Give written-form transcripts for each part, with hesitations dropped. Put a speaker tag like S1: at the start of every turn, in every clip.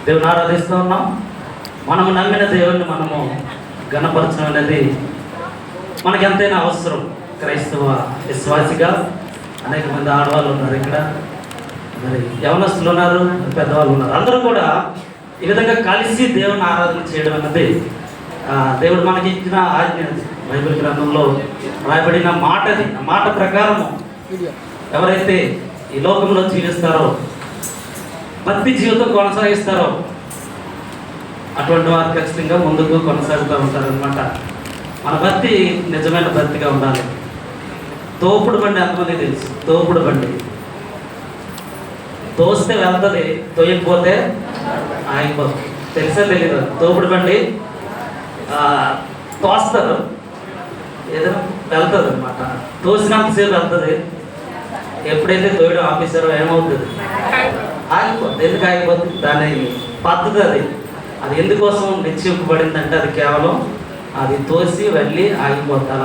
S1: దేవుని ఆరాధిస్తూ ఉన్నాం. మనము నమ్మిన దేవుణ్ణి మనము ఘనపరచడం అనేది మనకి ఎంతైనా అవసరం. క్రైస్తవ విశ్వాసిగా అనేక మంది ఆడవాళ్ళు ఉన్నారు, ఇక్కడ మరి యవనస్తులు ఉన్నారు, పెద్దవాళ్ళు ఉన్నారు. అందరూ కూడా ఈ విధంగా కలిసి దేవుని ఆరాధన చేయడం అన్నది దేవుడు మనకి ఇచ్చిన ఆజ్ఞ. బైబిల్ గ్రంథంలో రాయబడిన మాటది. ఆ మాట ప్రకారం ఎవరైతే ఈ లోకంలో జీవిస్తారో, భక్తి జీవితం కొనసాగిస్తారో అటువంటి వారు ఖచ్చితంగా ముందుకు కొనసాగుతూ ఉంటారనమాట. మన భక్తి నిజమైన భక్తిగా ఉండాలి. తోపుడు బండి ఎంతమంది తెలుసు? తోపుడు బండి తోస్తే వెళ్తుంది, తోయకపోతే ఆగిపోతుంది. తెలుసా తెలీదు? తోపుడు బండి తోస్తారు, ఏదైనా వెళ్తుంది అనమాట. తోసినంతసేపు వెళ్తుంది. ఎప్పుడైతే తోయడం ఆఫీసర్ ఏమవుతుంది? ఆగిపోతుంది. ఎందుకు ఆగిపోతుంది? దాని పద్ధతి అది. అది ఎందుకోసం నిశ్చయింపబడిందంటే అది కేవలం అది తోసి వెళ్ళి ఆగిపోతా.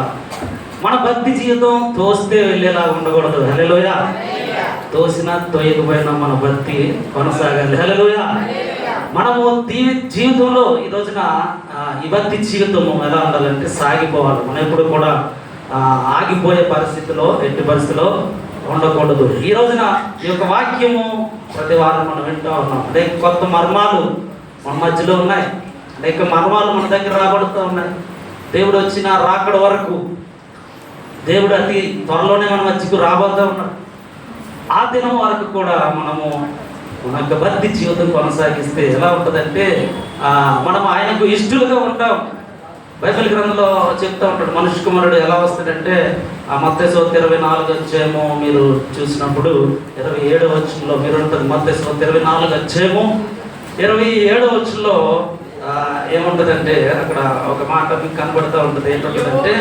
S1: మన భక్తి జీవితం తోస్తే వెళ్ళేలా ఉండకూడదు. హల్లెలూయా. తోసినా తోయకపోయినా మన భక్తి కొనసాగాలి. హల్లెలూయా. మనము జీవితంలో ఈ రోజున ఈ భక్తి జీవితము ఎలా ఉండాలంటే సాగిపోవాలి. మనం ఎప్పుడు కూడా ఆగిపోయే పరిస్థితిలో, ఎట్టి పరిస్థితిలో ఉండకూడదు. ఈ రోజున ఈ యొక్క వాక్యము ప్రతి వారం మనం వింటూ ఉన్నాం. అనేక కొత్త మర్మాలు మన మధ్యలో ఉన్నాయి. అనేక మర్మాలు మన దగ్గర రాబడుతూ ఉన్నాయి. దేవుడు వచ్చిన రాకడ వరకు, దేవుడు అతి త్వరలోనే మన మధ్యకు రాబోతూ ఉన్నాడు. ఆ దినం వరకు కూడా మనము మన యొక్క భక్తి జీవితం కొనసాగిస్తే ఎలా ఉంటుందంటే మనం ఆయనకు ఇష్టలుగా ఉంటాం. బైబిల్ గ్రంథంలో చెప్తూ ఉంటాడు, మనుష్య కుమారుడు ఎలా వస్తాడంటే మత్తయి సువార్త 24 అధ్యాయము మీరు చూసినప్పుడు 27వ వచనంలో మీరు ఉంటుంది. మత్తయి సువార్త 24 అధ్యాయము 27వ వచనంలో ఏముంటుందంటే అక్కడ ఒక మాట మీకు కనబడుతూ ఉంటుంది. ఏంటంటే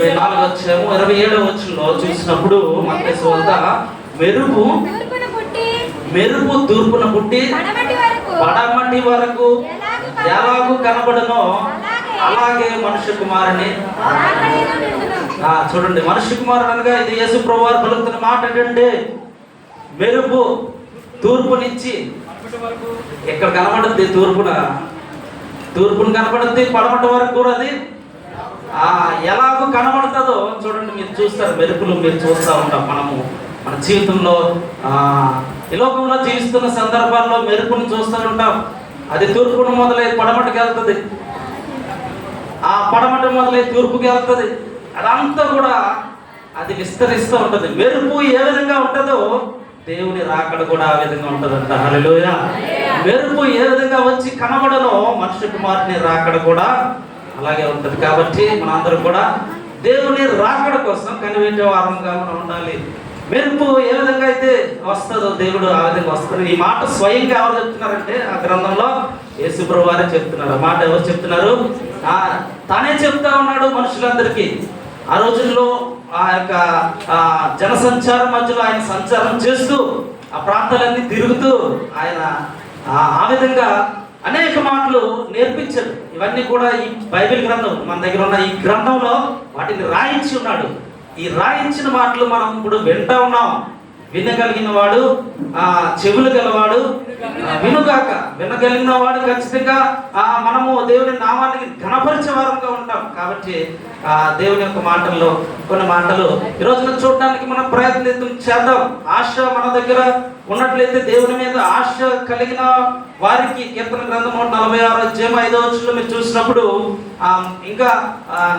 S1: 24 అధ్యాయము 27వ వచనంలో చూసినప్పుడు మత్తయి సువార్త మెరుపు తూర్పున పుట్టి పడమటి వరకు ఎలాగూ కనబడనో అలాగే మనుష్య కుమారుని. చూడండి, మనుష్య కుమారుడు అనగా ఇది యేసు ప్రభువారు పలుకుతున్న మాట ఏంటంటే మెరుపు తూర్పు నుంచి ఎక్కడ కనబడుద్ది? తూర్పును కనబడుద్ది, పడమటి వరకు కూడా అది ఎలాగో కనబడుతుందో చూడండి. మీరు చూస్తారు, మెరుపులు మీరు చూస్తూ ఉంటాం. మన జీవితంలో ఈ లోకంలో జీవిస్తున్న సందర్భాల్లో మెరుపును చూస్తూ ఉంటాం. అది తూర్పును మొదలై పడమటికి వెళ్తుంది, ఆ పడమటి మొదలై తూర్పుకి వెళ్తుంది. అదంతా కూడా అది విస్తరిస్తూ ఉంటుంది. మెరుపు ఏ విధంగా ఉంటుందో దేవుని రాకడ కూడా ఆ విధంగా ఉంటుందంట. హల్లెలూయా. మెరుపు ఏ విధంగా వచ్చి కనబడనో మనుష్య కుమారుని రాకడ కూడా అలాగే ఉంటుంది. కాబట్టి మనందరం కూడా దేవుని రాకడ కోసం కనిపెట్టే వారంగా మనం ఉండాలి. మెరుపు ఏ విధంగా అయితే వస్తుందో దేవుడు ఆ విధంగా వస్తారు. ఈ మాట స్వయంగా ఎవరు చెప్తున్నారంటే ఆ గ్రంథంలో యేసు ప్రభువు వారే చెప్తున్నారు. ఆ మాట ఎవరు చెప్తున్నారు? తానే చెప్తా ఉన్నాడు మనుషులందరికీ. ఆ రోజుల్లో ఆ యొక్క జనసంచారం మధ్యలో ఆయన సంచారం చేస్తూ ఆ ప్రాంతాలన్నీ తిరుగుతూ ఆయన ఆ విధంగా అనేక మాటలు నేర్పించాడు. ఇవన్నీ కూడా ఈ బైబిల్ గ్రంథం మన దగ్గర ఉన్న ఈ గ్రంథంలో వాటిని రాయించి ఉన్నాడు. ఈ రాయించిన మాటలు మనం ఇప్పుడు వింటా ఉన్నాం. వినగలిగిన వాడు, చెవులు గలవాడు వినుగాక. వినగలిగిన వాడు ఖచ్చితంగా మనము దేవుని నామానికి ఘనపరిచే వారంగా ఉంటాం. కాబట్టి దేవుని యొక్క మాటల్లో కొన్ని మాటలు ఈ రోజున చూడడానికి మనం ప్రయత్నం చేద్దాం. ఆశ మన దగ్గర ఉన్నట్లయితే దేవుని మీద ఆశ కలిగిన వారికి కీర్తన గ్రంథం 146 అధ్యాయం 5వ వచనంలో మీరు చూసినప్పుడు ఇంకా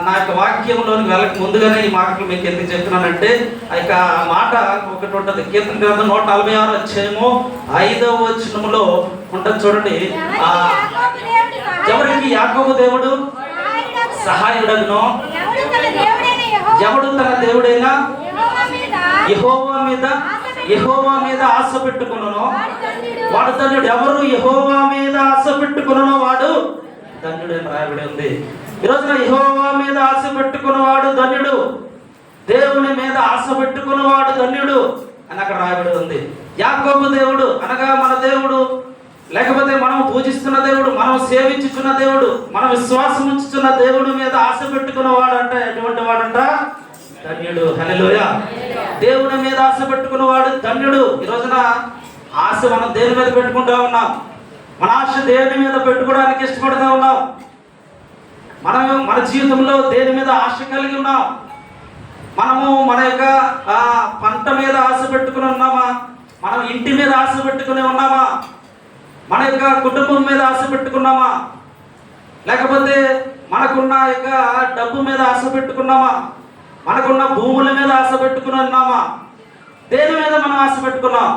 S1: నా యొక్క వాక్యంలోని వెళ్ళక ముందుగానే ఈ మాటలు మీకు ఎందుకు చెప్తున్నానంటే ఆ యొక్క మాట ఒకటి ఉంటుంది. కీర్తన గ్రంథం 146 అధ్యాయము 5వ వచనంలో ఉంటుంది. చూడండి, ఎవరికి యాకోబు దేవుడు సహాయుడగునో, ఎవడు తన దేవుడైన యెహోవా మీద ఆశ పెట్టుకున్నానో వాడు ధన్యుడు. ఎవరు యెహోవా మీద ఆశ పెట్టుకున్నానో వాడు ధన్యుడు అని రాయబడి ఉంది. ఈరోజున యెహోవా మీద ఆశ పెట్టుకున్నవాడు ధన్యుడు, దేవుని మీద ఆశ పెట్టుకున్నవాడు ధన్యుడు అని అక్కడ రాయబడి ఉంది. యాకోబు దేవుడు అనగా మన దేవుడు, లేకపోతే మనం పూజిస్తున్న దేవుడు, మనం సేవించుచున్న దేవుడు, మనం విశ్వాసం ఉంచుతున్న దేవుడి మీద ఆశ పెట్టుకున్న వాడంట ఎటువంటి వాడంట? ధన్యుడు. హల్లెలూయా. దేవుని మీద ఆశ పెట్టుకున్న వాడు ధన్యుడు. ఈ రోజున ఆశ మనం దేని మీద పెట్టుకుంటా ఉన్నాం? మన ఆశ దేని మీద పెట్టుకోవడానికి ఇష్టపడుతూ ఉన్నాం? మన జీవితంలో దేని మీద ఆశ కలిగి ఉన్నాం? మనము మన యొక్క పంట మీద ఆశ పెట్టుకుని ఉన్నామా? మనం ఇంటి మీద ఆశ పెట్టుకుని ఉన్నామా? మన యొక్క కుటుంబం మీద ఆశ పెట్టుకున్నామా? లేకపోతే మనకున్న యొక్క డబ్బు మీద ఆశ పెట్టుకున్నామా? మనకున్న భూముల మీద ఆశ పెట్టుకుని ఉన్నామా? దేని మీద మనం ఆశ పెట్టుకున్నాం?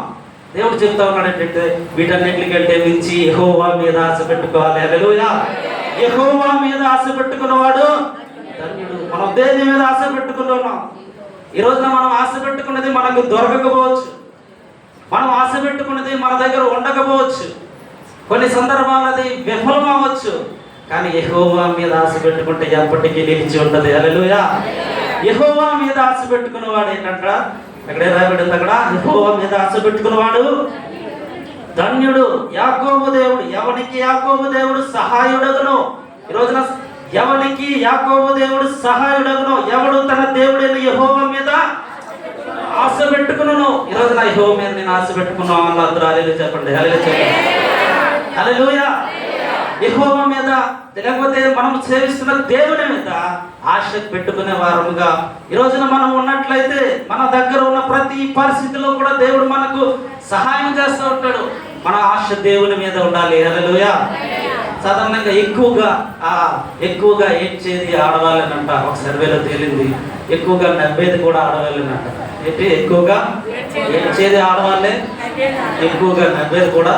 S1: దేవుడు చెప్తా ఉన్నాడు ఏంటంటే, వీటన్నిటికంటే మించి యెహోవా మీద ఆశ పెట్టుకోవాలి. హల్లెలూయా. యెహోవా మీద ఆశ పెట్టుకున్నవాడు ధన్యుడు. మనం దేని మీద ఆశ పెట్టుకున్నాం? ఈ రోజున మనం ఆశ పెట్టుకున్నది మనకు దొరకకపోవచ్చు, మనం ఆశ పెట్టుకున్నది మన దగ్గర ఉండకపోవచ్చు, కొన్ని సందర్భాలు అది విఫలం అవ్వచ్చు. కానీ యెహోవా మీద ఆశ పెట్టుకుంటే ఎప్పటికీ నిలిచి ఉంటుంది. హల్లెలూయా. యెహోవా మీద ఆశ పెట్టుకున్నవాడు ఏంటంట, అక్కడే రాయబడింది, అక్కడ యెహోవా మీద ఆశ పెట్టుకున్నవాడు ధన్యుడు. యాకోబు దేవుడు, ఎవనికి యాకోబు దేవుడు సహాయుడగును. ఈ రోజున ఎవరికి యాకోబు దేవుడు సహాయుడగును? ఎవడు తన దేవుడైన యెహోవా మీద ఆశ పెట్టుకున్నాను. ఈ రోజున యెహోవా మీద నేను ఆశ పెట్టుకున్నాను వాళ్ళందరూ హల్లెలూయా చెప్పండి. హల్లెలూయా చెప్పండి. హల్లెలూయా. యెహోవా మీద, లేకపోతే మనం సేవిస్తున్న దేవుని మీద ఆశ పెట్టుకునే వారముగా ఈ రోజున మనం ఉన్నట్లయితే మన దగ్గర ఉన్న ప్రతి పరిస్థితిలో కూడా దేవుడు మనకు సహాయం చేస్తూ ఉంటాడు. మన ఆశ దేవుని మీద ఉండాలి. హల్లెలూయా. సాధారణంగా ఎక్కువగా ఏడ్చేది ఆడవాళ్ళనంట. ఒక సర్వేలో తేలింది, ఎక్కువగా నవ్వేది కూడా ఆడవాళ్ళనంట. ఏంటి? ఎక్కువగా ఏడ్చేది ఆడవాళ్ళే, ఎక్కువగా నవ్వేది కూడా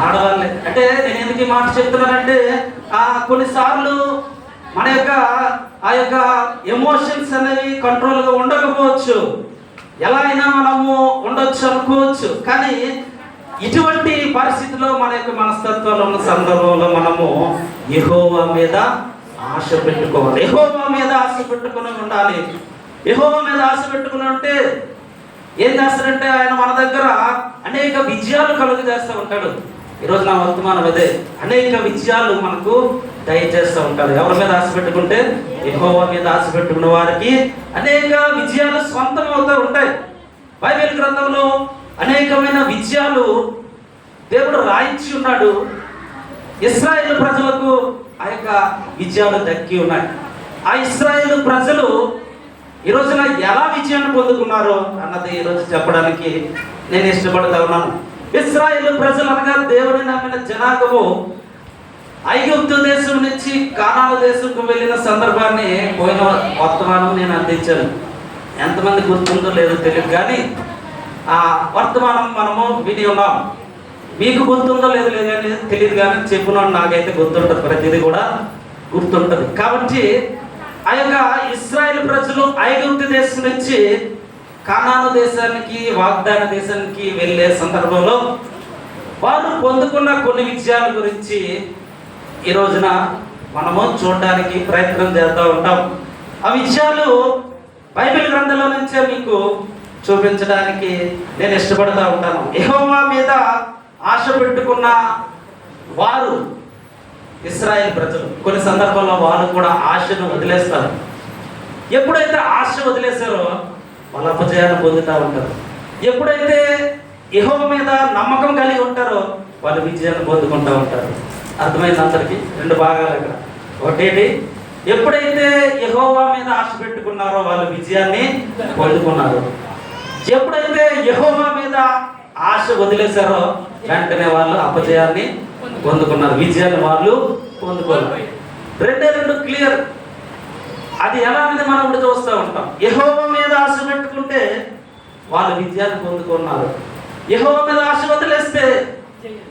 S1: ఆడవాళ్ళే. అంటే నేను ఎందుకు ఈ మాట చెప్తున్నానంటే, కొన్నిసార్లు మన యొక్క ఆ యొక్క ఎమోషన్స్ అనేవి కంట్రోల్గా ఉండకపోవచ్చు, ఎలా అయినా మనము ఉండొచ్చు అనుకోవచ్చు. కానీ ఇటువంటి పరిస్థితిలో మన యొక్క మనస్తత్వంలో ఉన్న సందర్భంలో మనము యెహోవా మీద ఆశ పెట్టుకోవాలి. యెహోవా మీద ఆశ పెట్టుకుని ఉండాలి. యెహోవా మీద ఆశ పెట్టుకుని ఉంటే ఏం చేస్తాడంటే, ఆయన మన దగ్గర అనేక విజయాలు కలుగు చేస్తూ ఉంటాడు. ఈరోజు నా వర్తమానం అదే, అనేక విజయాలు మనకు దయచేస్తూ ఉంటాడు. ఎవరి మీద ఆశ పెట్టుకుంటే? యెహోవా మీద ఆశ పెట్టుకున్న వారికి అనేక విజయాలు స్వంతం అవుతూ ఉంటాయి. బైబిల్ గ్రంథంలో అనేకమైన విజయాలు దేవుడు రాయించి ఉన్నాడు. ఇశ్రాయేలు ప్రజలకు ఆ యొక్క విజయాలు దక్కి ఉన్నాయి. ఆ ఇశ్రాయేలు ప్రజలు ఈ రోజున ఎలా విజయాన్ని పొందుకున్నారో అన్నది ఈరోజు చెప్పడానికి నేను ఇష్టపడుతూ ఉన్నాను. ఇశ్రాయేలు ప్రజలు అనగా దేవుని నమ్మిన జనాంగము ఐగుప్తు దేశం నుంచి కానాను దేశంకు వెళ్ళిన సందర్భాన్ని పోయిన వర్తమానం నేను అందించాను. ఎంతమంది గుర్తుందో లేదో తెలియదు, కానీ ఆ వర్తమానం మనము విని ఉన్నాం. మీకు గుర్తుందో లేదో లేదని తెలియదు, కానీ చెప్పున్నాను, నాకైతే గుర్తుంటుంది, ప్రతిదీ కూడా గుర్తుంటుంది. కాబట్టి ఆ యొక్క ఇశ్రాయేలు ప్రజలు ఐగుప్తు దేశం నుంచి కానాను దేశానికి, వాగ్దాన దేశానికి వెళ్ళే సందర్భంలో వారు పొందుకున్న కొన్ని విజయాల గురించి ఈ రోజున మనము చూడడానికి ప్రయత్నం చేస్తూ ఉంటాం. ఆ విజయాలు బైబిల్ గ్రంథంలో నుంచే మీకు చూపించడానికి నేను ఇష్టపడుతూ ఉంటాను. యెహోవా మీద ఆశ పెట్టుకున్న వారు ఇశ్రాయేలు ప్రజలు కొన్ని సందర్భాల్లో వాళ్ళు కూడా ఆశను వదిలేస్తారు. ఎప్పుడైతే ఆశ వదిలేశారో వాళ్ళు అపజయాన్ని పొందుతూ ఉంటారు. ఎప్పుడైతే యెహోవా మీద నమ్మకం కలిగి ఉంటారో వాళ్ళు విజయాన్ని పొందుకుంటూ ఉంటారు. అర్థమైంది అందరికీ? రెండు భాగాలు ఇక్కడ. ఒకటి, ఎప్పుడైతే యెహోవా మీద ఆశ పెట్టుకున్నారో వాళ్ళు విజయాన్ని పొందుకున్నారు. ఎప్పుడైతే యెహోవా మీద ఆశ వదిలేశారో వెంటనే వాళ్ళు అపజయాన్ని పొందుకున్నారు, విజయాన్ని వాళ్ళు పొందుకున్నారు. రెండు క్లియర్. అది ఎలా అనేది మనం ఇప్పుడు చూస్తూ ఉంటాం. యెహోవా మీద ఆశ పెట్టుకుంటే వాళ్ళు విజయాన్ని పొందుకున్నారు. యెహోవా మీద ఆశ వదిలేస్తే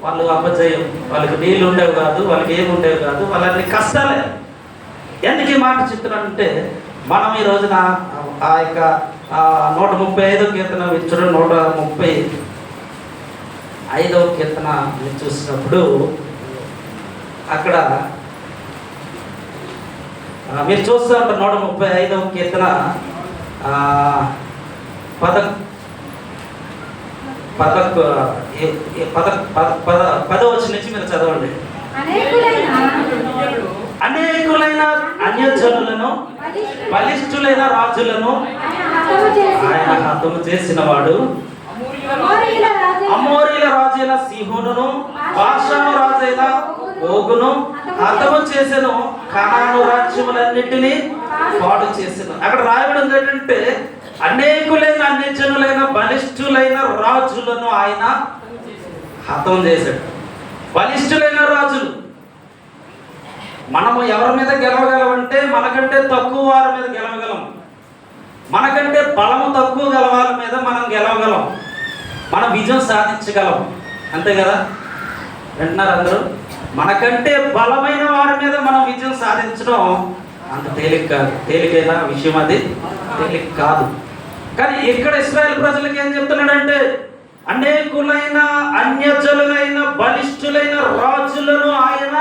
S1: వాళ్ళు అపజయం, వాళ్ళకి నీళ్ళు ఉండేవి కాదు, వాళ్ళకి ఏమి ఉండేవి కాదు, వాళ్ళకి కష్టాలే. ఎందుకు ఈ మాట చెప్తున్నానంటే, మనం ఈ రోజున ఆ యొక్క 135వ కీర్తన చూడండి, 135వ కీర్తన చూసినప్పుడు అక్కడ మీరు చూస్తూ ఉంటారు. 135వ కీర్తన పదవచనం నుంచి మీరు చదవండి. అనేకులైన అన్యజనులను, బలిష్ఠులైన రాజులను ఆయన హతము చేసిన వాడు, అమోరీల సీహోనును బాషాను రాజైన ఓగును హతము చేసెను, కనాను రాజ్యములన్నిటినీ పాడు చేసెను. అక్కడ రాయబడింది ఏంటంటే అనేకులైన అన్యజనులైన బలిష్ఠులైన రాజులను ఆయన హతం చేశాడు. బలిష్ఠులైన రాజులు. మనము ఎవరి మీద గెలవగలమంటే మనకంటే తక్కువ వారి మీద గెలవగలం. మనకంటే బలము తక్కువ గల వారి మీద మనం గెలవగలం. మనం విజయం సాధించగలం. అంతే కదా? వింటున్నారు అందరూ? మనకంటే బలమైన వారి మీద మనం విజయం సాధించడం అంత తేలిక కాదు. తేలికైన విషయం అది, తేలిక కాదు. కానీ ఇక్కడ ఇశ్రాయేలు ప్రజలకు ఏం చెప్తున్నాడంటే అనేకులైన అన్యజనులైన బలిష్ఠులైన రాజులను ఆయన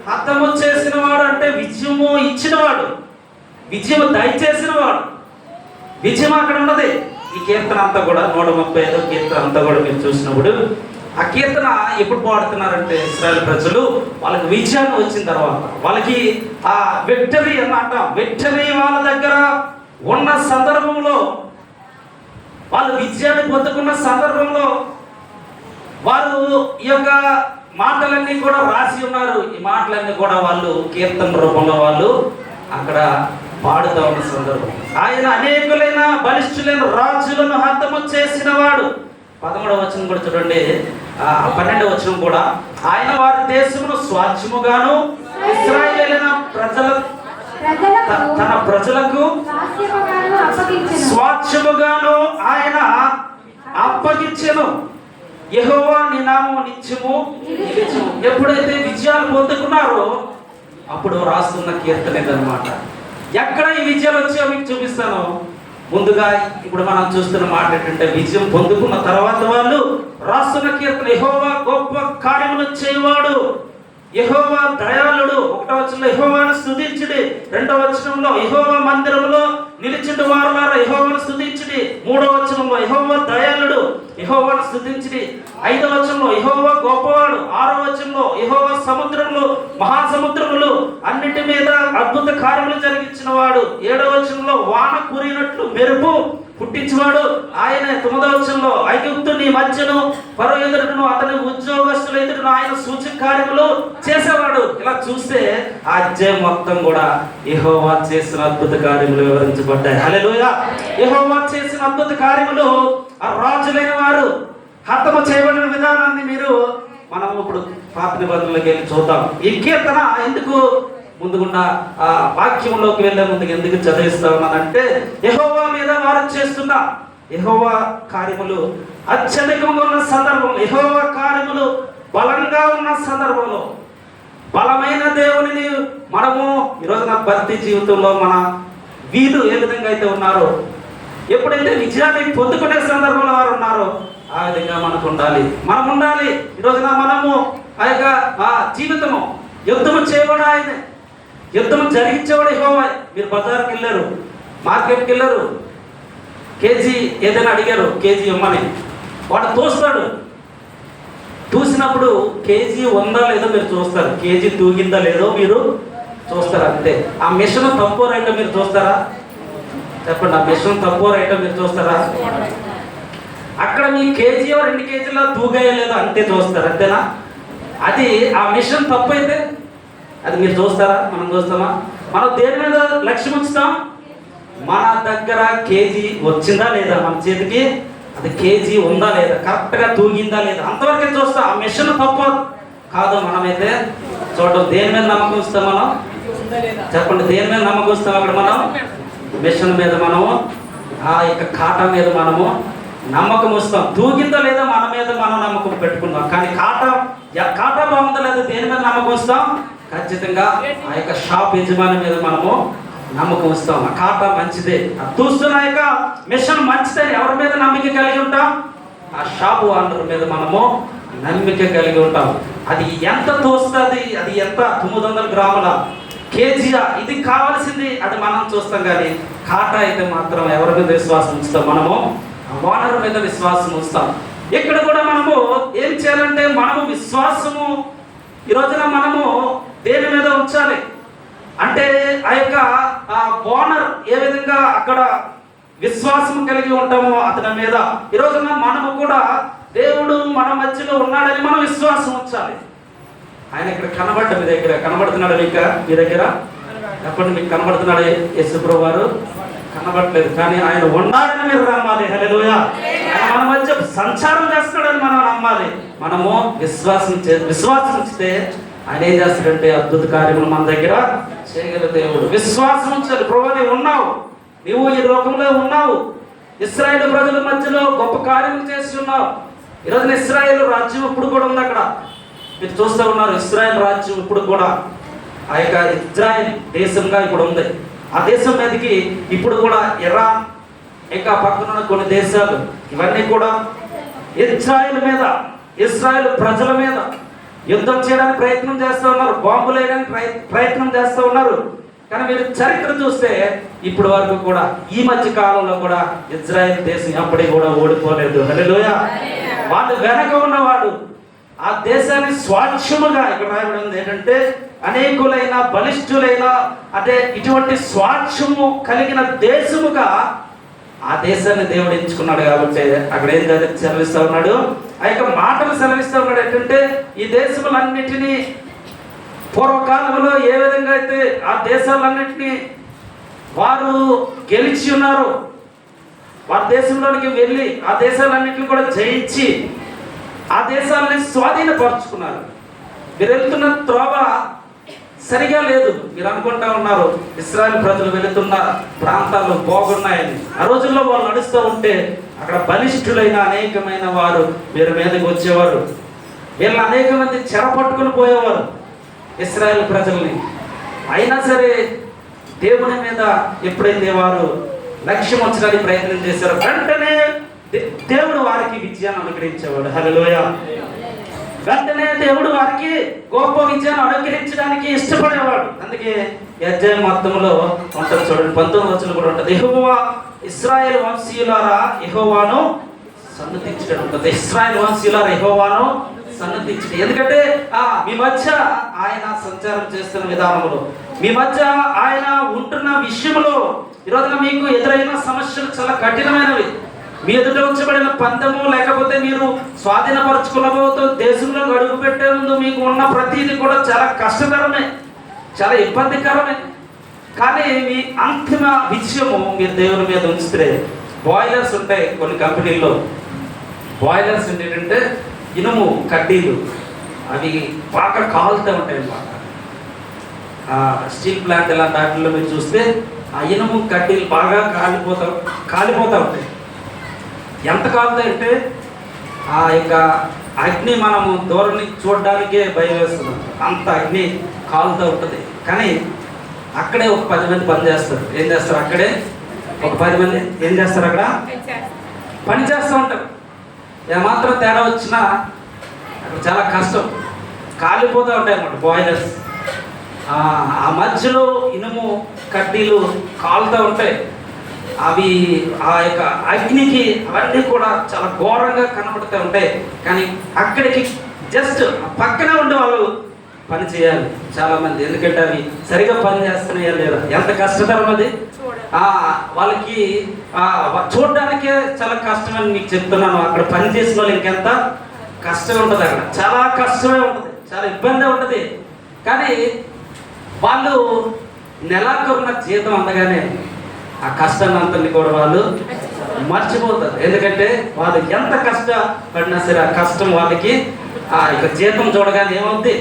S1: హతము చేసిన వాడు. అంటే విజయము ఇచ్చినవాడు, విజయం దయచేసిన వాడు. విజయం అక్కడ ఉన్నది. ఈ కీర్తన అంతా కూడా 135 కీర్తన అంతా కూడా మీరు చూసినప్పుడు ఆ కీర్తన ఎప్పుడు పాడుతున్నారంటే ఇశ్రాయేలు ప్రజలు వాళ్ళకి విజయాన్ని వచ్చిన తర్వాత, వాళ్ళకి ఆ విక్టరీ అన్నమాట, విక్టరీ వాళ్ళ దగ్గర ఉన్న సందర్భంలో, వాళ్ళు విజయాన్ని పొందుకున్న సందర్భంలో వారు ఈ యొక్క మాటలన్నీ కూడా రాసి ఉన్నారు. ఈ మాటలన్నీ కూడా వాళ్ళు కీర్తన రూపంలో వాళ్ళు అక్కడ పాడుతూ ఉన్న సందర్భం. ఆయన అనేకులైన బలిష్ఠులైన రాజులను హతము చేసిన వాడు. 13వ వచనం కూడా చూడండి, 12వ వచనం కూడా, ఆయన వారి దేశమును స్వాస్థ్యముగాను ఇశ్రాయేలీయులైన తన ప్రజలకు స్వాస్థ్యముగాను ఆయన అప్పగించెను. యెహోవా నీ నామము నిత్యము నిలిచును. ఎప్పుడైతే విజయాలు పొందుకున్నారో అప్పుడు రాస్తున్న కీర్తన ఇదన్నమాట. ఎక్కడ ఈ విజయాలు వచ్చాయో మీకు చూపిస్తాను. ముందుగా ఇప్పుడు మనం చూస్తున్న మాట ఏంటంటే విజయం పొందుకున్న తర్వాత వాళ్ళు రాస్తున్న కీర్తన, యెహోవా గొప్ప కార్యములు చేయవాడు, యెహోవా దయాళుడు. 1వ వచనంలో యెహోవాను స్తుతించుడి, 2వ వచనంలో యెహోవా మందిరములో నిలిచిండు వారులారా యెహోవాను స్తుతించుడి, 3వ వచనంలో యెహోవా దయాళుడు యెహోవాను స్తుతించుడి, 5వ వచనంలో యెహోవా గొప్పవాడు, 6వ వచనంలో యెహోవా సముద్రములు మహాసముద్రములు అన్నిటి మీద అద్భుత కార్యములు జరిగించిన వాడు, 7వ వచనంలో వాన కురినట్లు మెరుపు పుట్టించేవాడు ఆయనే, 9వ వచనంలో ఐగుప్తుని మధ్యను ఫరో ఎదురును అతని ఉద్యోగస్తుల ఎదురును ఆయన సూచక కార్యములు చేసేవాడు. ఇలా చూస్తే ఆ అధ్యాయం మొత్తం కూడా యెహోవా చేసిన అద్భుత కార్యములు వివరించబడ్డాయి. హల్లెలూయా! యెహోవా చేసిన అద్భుత కార్యములు ఆ రాజులైన వారు హతము చేయబడిన విధానాన్ని మనం ఇప్పుడు పాత నిబంధనలోకి వెళ్ళి చూద్దాం. ఈ కీర్తన ఎందుకు ముందుగున్న ఆ వాక్యంలోకి వెళ్ళే ముందుకు ఎందుకు చదివిస్తా ఉన్నానంటే యెహోవా మీద వారు చేస్తున్న యెహోవా కార్యములు అత్యధికంగా ఉన్న సందర్భంలో, యెహోవా కార్యములు బలంగా ఉన్న సందర్భంలో, బలమైన దేవునిని మనము ఈరోజు భక్తి జీవితంలో మన వీరు ఏ విధంగా అయితే ఉన్నారో, ఎప్పుడైతే విజయాన్ని పొందుకునే సందర్భంలో వారు ఉన్నారో ఆ విధంగా మనకు ఉండాలి. మనం ఉండాలి. ఈరోజున మనము ఆ యొక్క జీవితము యుద్ధము చేయబడి ఆయనే, యుద్ధం జరిగించేవాడు యెహోవా. మీరు బజార్కి వెళ్ళారు, మార్కెట్కి వెళ్ళారు, కేజీ ఏదైనా అడిగారు, కేజీ ఇమ్మని, వాడు తోస్తాడు. తూసినప్పుడు కేజీ ఉందా లేదో మీరు చూస్తారు, కేజీ తూగిందా లేదో మీరు చూస్తారు. అంతే. ఆ మిషన్ తక్కువ రైటో మీరు చూస్తారా? చెప్పండి, ఆ మిషన్ తక్కువ రైటో మీరు చూస్తారా? అక్కడ మీ కేజీ 2 కేజీల తూగాయో లేదో అంతే చూస్తారు. అంతేనా? అది ఆ మిషన్ తప్పు అయితే అది మీరు చూస్తారా? మనం చూస్తామా? మనం దేని మీద లక్ష్యం ఉంచుతాం? మన దగ్గర కేజీ వచ్చిందా లేదా, మన చేతికి అది కేజీ ఉందా లేదా, కరెక్ట్గా తూగిందా లేదా, అంతవరకే చూస్తాం. ఆ మిషన్ తప్ప కాదు. మనమైతే చూడటం. దేని మీద నమ్మకం ఇస్తాం మనం? చెప్పండి, దేని మీద నమ్మకం ఇస్తాం? అక్కడ మనం మిషన్ మీద, మనము ఆ యొక్క కాటా మీద మనము నమ్మకం వస్తాం. తూగిందా లేదా మన మీద మనం నమ్మకం పెట్టుకుందాం. కానీ కాటా బాగుందా లేదా దేని మీద నమ్మకం వస్తాం? ఖచ్చితంగా ఆ యొక్క షాప్ యజమాని మీద మనము నమ్మకం వస్తాం. ఆ కాటా మంచిదే, ఆ తూస్తున్న యొక్క మిషన్ మంచిదే. ఎవరి మీద నమ్మిక కలిగి ఉంటాం? ఆ షాపు ఓనర్ మీద మనము నమ్మిక కలిగి ఉంటాం. అది ఎంత తోస్తుంది, అది ఎంత 900 గ్రాముల, కేజీయా, ఇది కావాల్సింది అది మనం చూస్తాం. కానీ కాటా అయితే మాత్రం ఎవరి మీద విశ్వాసం ఉంచుతాం? మనము ఓనర్ మీద విశ్వాసం ఉంచుతాం. ఇక్కడ కూడా మనము ఏం చేయాలంటే మనము విశ్వాసము ఈ రోజున మనము దేని మీద ఉంచాలి అంటే ఆ యొక్క ఓనర్ ఏ విధంగా అక్కడ విశ్వాసం కలిగి ఉంటామో అతని మీద ఈ రోజున మనము కూడా దేవుడు మన మధ్యలో ఉన్నాడని మనం విశ్వాసం ఉంచాలి. ఆయన ఇక్కడ కనబడ్డ మీ దగ్గర కనబడుతున్నాడు, మీ దగ్గర చెప్పండి, మీకు కనబడుతున్నాడు యేసుప్రభువు వారు? కనబడట్లేదు, కానీ ఆయన ఉన్నాడని మీరు నమ్మాలి. హల్లెలూయా. ఆయన మన మధ్య సంచారం చేస్తున్నాడని మనం నమ్మాలి. మనము విశ్వాసం ఉంచితే ఆయన ఏం చేస్తాడంటే అద్భుత కార్యములు మన దగ్గర చేయగల దేవుడు. విశ్వాసం ఉంచాలి. ప్రభువా నీవు ఉన్నావు, నీవు ఈ లోకంలో ఉన్నావు, ఇశ్రాయేలు ప్రజల మధ్యలో గొప్ప కార్యములు చేసి ఉన్నావు. ఈరోజున ఇశ్రాయేలు రాజ్యం ఇప్పుడు కూడా ఉంది అక్కడ, మీరు చూస్తూ ఉన్నారు. ఇశ్రాయేల్ రాజ్యం ఇప్పుడు కూడా ఆ యొక్క ఇజ్రాయెల్ దేశంగా ఇప్పుడు ఉంది. ఆ దేశం మీదకి ఇప్పుడు కూడా ఇరాన్, ఇంకా పక్కన కొన్ని దేశాలు, ఇవన్నీ కూడా ఇజ్రాయెల్ మీద, ఇజ్రాయెల్ ప్రజల మీద యుద్ధం చేయడానికి ప్రయత్నం చేస్తూ ఉన్నారు, బాంబులు వేయడానికి ప్రయత్నం చేస్తూ ఉన్నారు. కానీ మీరు చరిత్ర చూస్తే ఇప్పటి వరకు కూడా ఈ మధ్య కాలంలో కూడా ఇజ్రాయెల్ దేశం ఎప్పటికీ కూడా ఓడిపోలేదు. హల్లెలూయా. వాళ్ళు వెనక ఉన్నవాడు ఆ దేశాన్ని స్వాచ్ఛముగా, ఇక్కడ రాయబడింది ఏంటంటే అనేకులైన బలిష్ఠులైన అంటే ఇటువంటి స్వాచ్ఛము కలిగిన దేశముగా ఆ దేశాన్ని దేవుడు ఎంచుకున్నాడు. కాబట్టి అక్కడ ఏం సెలవిస్తూ ఉన్నాడు, ఆ యొక్క మాటలు సెలవిస్తూ ఉన్నాడు ఏంటంటే ఈ దేశములన్నిటినీ పూర్వకాలంలో ఏ విధంగా అయితే ఆ దేశాలన్నింటినీ వారు గెలిచి ఉన్నారు, వారి దేశంలోనికి వెళ్ళి ఆ దేశాలన్నింటినీ కూడా జయించి ఆ దేశాలని స్వాధీనపరుచుకున్నారు. మీరు వెళ్తున్న త్రోవ సరిగా లేదు. మీరు అనుకుంటా ఉన్నారు ఇశ్రాయేల్ ప్రజలు వెళుతున్న ప్రాంతాలు బాగున్నాయని. ఆ రోజుల్లో వాళ్ళు నడుస్తూ ఉంటే అక్కడ బలిష్ఠులైన అనేకమైన వారు వీరి మీదకి వచ్చేవారు. వీళ్ళని అనేక మంది చెరపట్టుకుని పోయేవారు ఇశ్రాయేల్ ప్రజల్ని. అయినా సరే దేవుని మీద ఎప్పుడైతే వారు లక్ష్యం వచ్చడానికి ప్రయత్నం చేశారో వెంటనే దేవుడు వారికి విజయాన్ని అనుగ్రహించేవాడు. హల్లెలూయా. వెంటనే దేవుడు వారికి గొప్ప విజయాన్ని అనుగ్రహించడానికి ఇష్టపడేవాడు. అందుకే అధ్యాయం మొత్తంలో ఉంటుంది చూడండి, 19వ వచనం కూడా ఉంటుంది, యెహోవా ఇశ్రాయేలు వంశీయులారా యెహోవాను సన్నతించడం ఉంటుంది. ఇశ్రాయేలు వంశీయులారా యెహోవాను సన్నతించడం. ఎందుకంటే మీ మధ్య ఆయన సంచారం చేస్తున్న విధానంలో, మీ మధ్య ఆయన ఉంటున్న విషయంలో ఈరోజున మీకు ఎదురైన సమస్యలు చాలా కఠినమైనవి. మీ ఎదుట ఉంచబడిన పందెము, లేకపోతే మీరు స్వాధీనపరచుకునబోతూ దేశంలో అడుగు పెట్టే ముందు మీకు ఉన్న ప్రతిదీ కూడా చాలా కష్టతరమే, చాలా ఇబ్బందికరమే. కానీ మీ అంతిమ విషయము మీరు దేవుని మీద ఉంచితే, బాయిలర్స్ ఉంటాయి కొన్ని కంపెనీల్లో, బాయిలర్స్ ఏంటంటే ఇనుము కడ్డీలు, అవి బాగా కాలుతూ ఉంటాయి అన్నమాట. స్టీల్ ప్లాంట్ ఇలాంటి వాటిల్లో మీరు చూస్తే ఆ ఇనుము కడ్డీలు బాగా కాలిపోతూ ఉంటాయి. ఎంత కాలుతాయంటే ఆ యొక్క అగ్ని మనము దూరం నుంచి చూడడానికే భయం వేస్తున్నాం, అంత అగ్ని కాలుతూ ఉంటుంది. కానీ అక్కడే ఒక 10 మంది పని చేస్తారు. ఏం చేస్తారు? అక్కడే ఒక 10 మంది ఏం చేస్తారు? అక్కడ పని చేస్తూ ఉంటారు. ఏమాత్రం తేడా వచ్చినా అక్కడ చాలా కష్టం, కాలిపోతూ ఉంటాయి అన్నమాట బాయిలర్స్. ఆ మధ్యలో ఇనుము కడ్డీలు కాలుతూ ఉంటాయి. అవి ఆ యొక్క అగ్నికి అవన్నీ కూడా చాలా ఘోరంగా కనబడుతూ ఉంటాయి. కానీ అక్కడికి జస్ట్ పక్కనే ఉండే వాళ్ళు పని చేయాలి చాలామంది, ఎందుకంటే అవి సరిగా పని చేస్తున్నాయా లేదా, ఎంత కష్టతరం అది. వాళ్ళకి చూడడానికే చాలా కష్టమని మీకు చెప్తున్నాను. అక్కడ పని చేసిన వాళ్ళు ఇంకెంత కష్టం ఉంటుంది, అక్కడ చాలా కష్టమే ఉంటుంది, చాలా ఇబ్బంది ఉంటుంది. కానీ వాళ్ళు నెలాఖరున జీతం అందగానే ఆ కష్టాన్ని అంతని కూడా వాళ్ళు మర్చిపోతారు. ఎందుకంటే వాళ్ళు ఎంత కష్టపడినా సరే ఆ కష్టం వాళ్ళకి ఇక జీతం చూడగానే ఏమవుద్ది,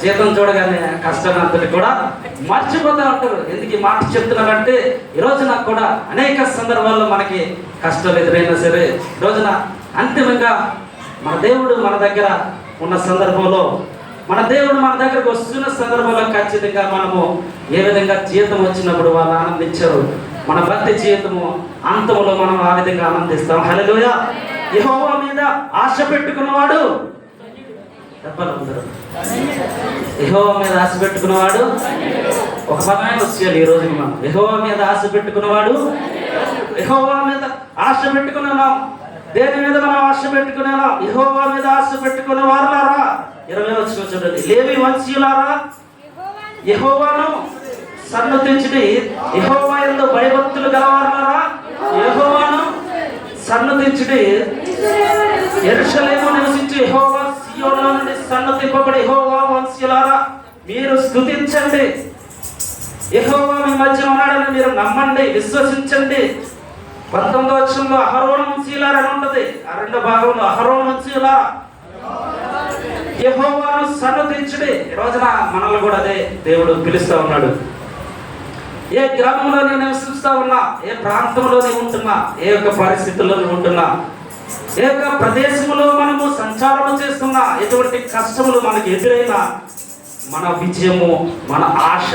S1: జీతం చూడగానే కష్టాన్ని అంతని కూడా మర్చిపోతూ ఉంటారు. ఎందుకు ఈ మాట చెప్తున్నారంటే ఈరోజు నాకు కూడా అనేక సందర్భాల్లో మనకి కష్టాలు ఎదురైనా సరే ఈరోజున అంతిమంగా మన దేవుడు మన దగ్గర ఉన్న సందర్భంలో, మన దేవుడు మన దగ్గరకు వస్తున్న సందర్భంలో ఖచ్చితంగా మనము ఏ విధంగా జీతం వచ్చినప్పుడు వాళ్ళు ఆనందించారు, మన భక్తి జీవితము అంతములో మనం ఆ విధంగా ఆనందిస్తాం. హల్లెలూయా. యెహోవా మీద ఆశ పెట్టుకున్నవాడు, యెహోవా మీద ఆశ పెట్టుకున్నవాడు, ఒక పదమే వచ్చేయాలి ఈ రోజుకి మనం. యెహోవా మీద ఆశ పెట్టుకున్నవాడు, యెహోవా మీద ఆశ పెట్టుకున్నాం. దేని మీద మనం ఆశ పెట్టుకున్నాం? యెహోవా మీద ఆశ పెట్టుకున్న వారులారా, 20వ వచనం చూడండి, లేవి వంశీయులారా యెహోవాను సన్నతించుడి, యెహోవా యందు భయభక్తులు గలవారులారా యెహోవాను సన్నతించుడి, యెరూషలేములో నివసించు యెహోవా, సీయోనులో నుండి సన్నతింపబడి యెహోవా వంశీయులారా మీరు స్తుతించండి. యెహోవా మీ మధ్యన ఉన్నాడని మీరు నమ్మండి, విశ్వసించండి. 19వ వచనంలో అహరోను వంశీయులారా అని ఉంటది. ఆ రెండో భాగంలో అహరోను వంశీయులారా యెహోవాను సన్నతించుడి. ఈ రోజున మనల్ని కూడా అదే దేవుడు పిలుస్తా ఉన్నాడు. ఏ గ్రామంలో నేను నివసిస్తా ఉన్నా, ఏ ప్రాంతంలో నేను ఉంటున్నా, ఏ యొక్క పరిస్థితుల్లో ఉంటున్నా, ఏ యొక్క ప్రదేశంలో మనము సంచారం చేస్తున్నా, ఎటువంటి కష్టములు మనకి ఎదురైనా మన విజయము, మన ఆశ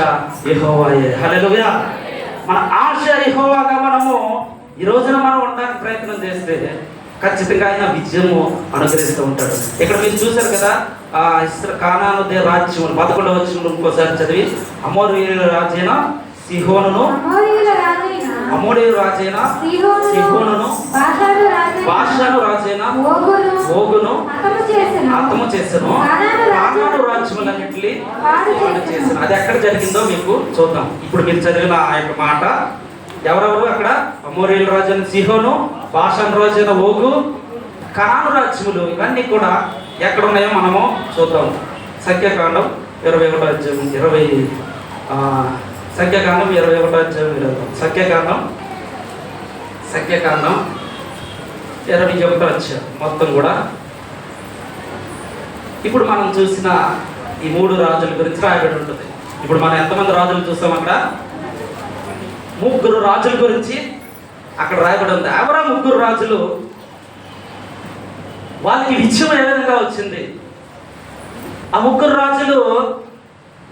S1: యెహోవాయే. హల్లెలూయా. మన ఆశ యెహోవాగా మనము ఈ రోజున మనం ఉండడానికి ప్రయత్నం చేస్తే ఖచ్చితంగా ఆయన విజయము అనుగ్రహిస్తూ ఉంటాడు. ఇక్కడ మీరు చూశారు కదా, కానాను రాజ్యం 11వ వచనంలో ఇంకోసారి చదివి, అమోరీయుల రాజైన సీహోనును, అమోరీయుల రాజైన సీహోనును, బాషాను రాజైన ఓగును హతము చేసెను, కానాను రాజ్యములన్నిటిని చేశాను. అది ఎక్కడ జరిగిందో మీకు చూద్దాం. ఇప్పుడు మీరు చదివిన ఆ యొక్క మాట ఎవరెవరు అక్కడ? అమోరీయుల రాజైన సీహోను, బాషాను రాజైన ఓగు, కానాను రాజ్యములు, ఇవన్నీ కూడా ఎక్కడ ఉన్నాయో మనము చూద్దాం. సంఖ్యాకాండం 21వ అధ్యాయం 21వ అధ్యాయం సంఖ్యాకాండం 21వ అధ్యాయం మొత్తం కూడా ఇప్పుడు మనం చూసిన ఈ 3 రాజుల గురించి రాయబడి ఉంటుంది. ఇప్పుడు మనం ఎంతమంది రాజులు చూస్తాం? అక్కడ 3 రాజుల గురించి అక్కడ రాయబడి ఉంది. ఎవరా 3 రాజులు? వాళ్ళకి విజయం ఏ విధంగా వచ్చింది? ఆ 3 రాజులు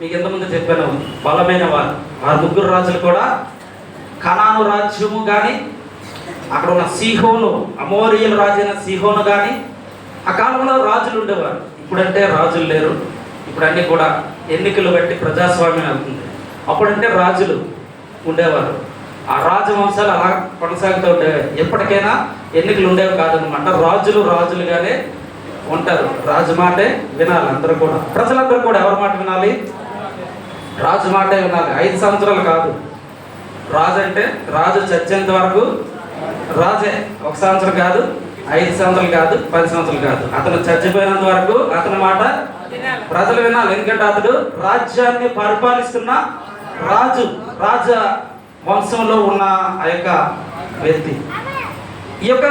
S1: మీకు ఎంతమంది చెప్పాను, బలమైన వారు. ఆ 3 రాజులు కూడా కనాను రాజ్యము కానీ, అక్కడ ఉన్న సీహోను, అమోరీయుల రాజైన సీహోను కానీ, ఆ కాలంలో రాజులు ఉండేవారు. ఇప్పుడంటే రాజులు లేరు. ఇప్పుడు అన్నీ కూడా ఎన్నికలు బట్టి ప్రజాస్వామ్యం అవుతుంది. అప్పుడంటే రాజులు ఉండేవారు. ఆ రాజవంశాలు అలా కొనసాగుతూ ఉండేవి. ఎప్పటికైనా ఎన్నికలు ఉండేవి కాదనమాట. రాజులుగానే ఉంటారు. రాజు మాటే వినాలి అందరూ కూడా. ప్రజలందరూ కూడా ఎవరి మాట వినాలి? రాజు మాటే వినాలి. 5 సంవత్సరాలు కాదు. రాజు అంటే రాజు చచ్చేంత వరకు రాజే. 1 సంవత్సరం కాదు, 5 సంవత్సరాలు కాదు, 10 సంవత్సరాలు కాదు. అతను చచ్చిపోయినంత వరకు అతని మాట ప్రజలు వినాలి. ఎందుకంటే అతడు రాజ్యాన్ని పరిపాలిస్తున్న రాజ వంశంలో ఉన్న ఆ యొక్క వ్యక్తి. ఈ యొక్క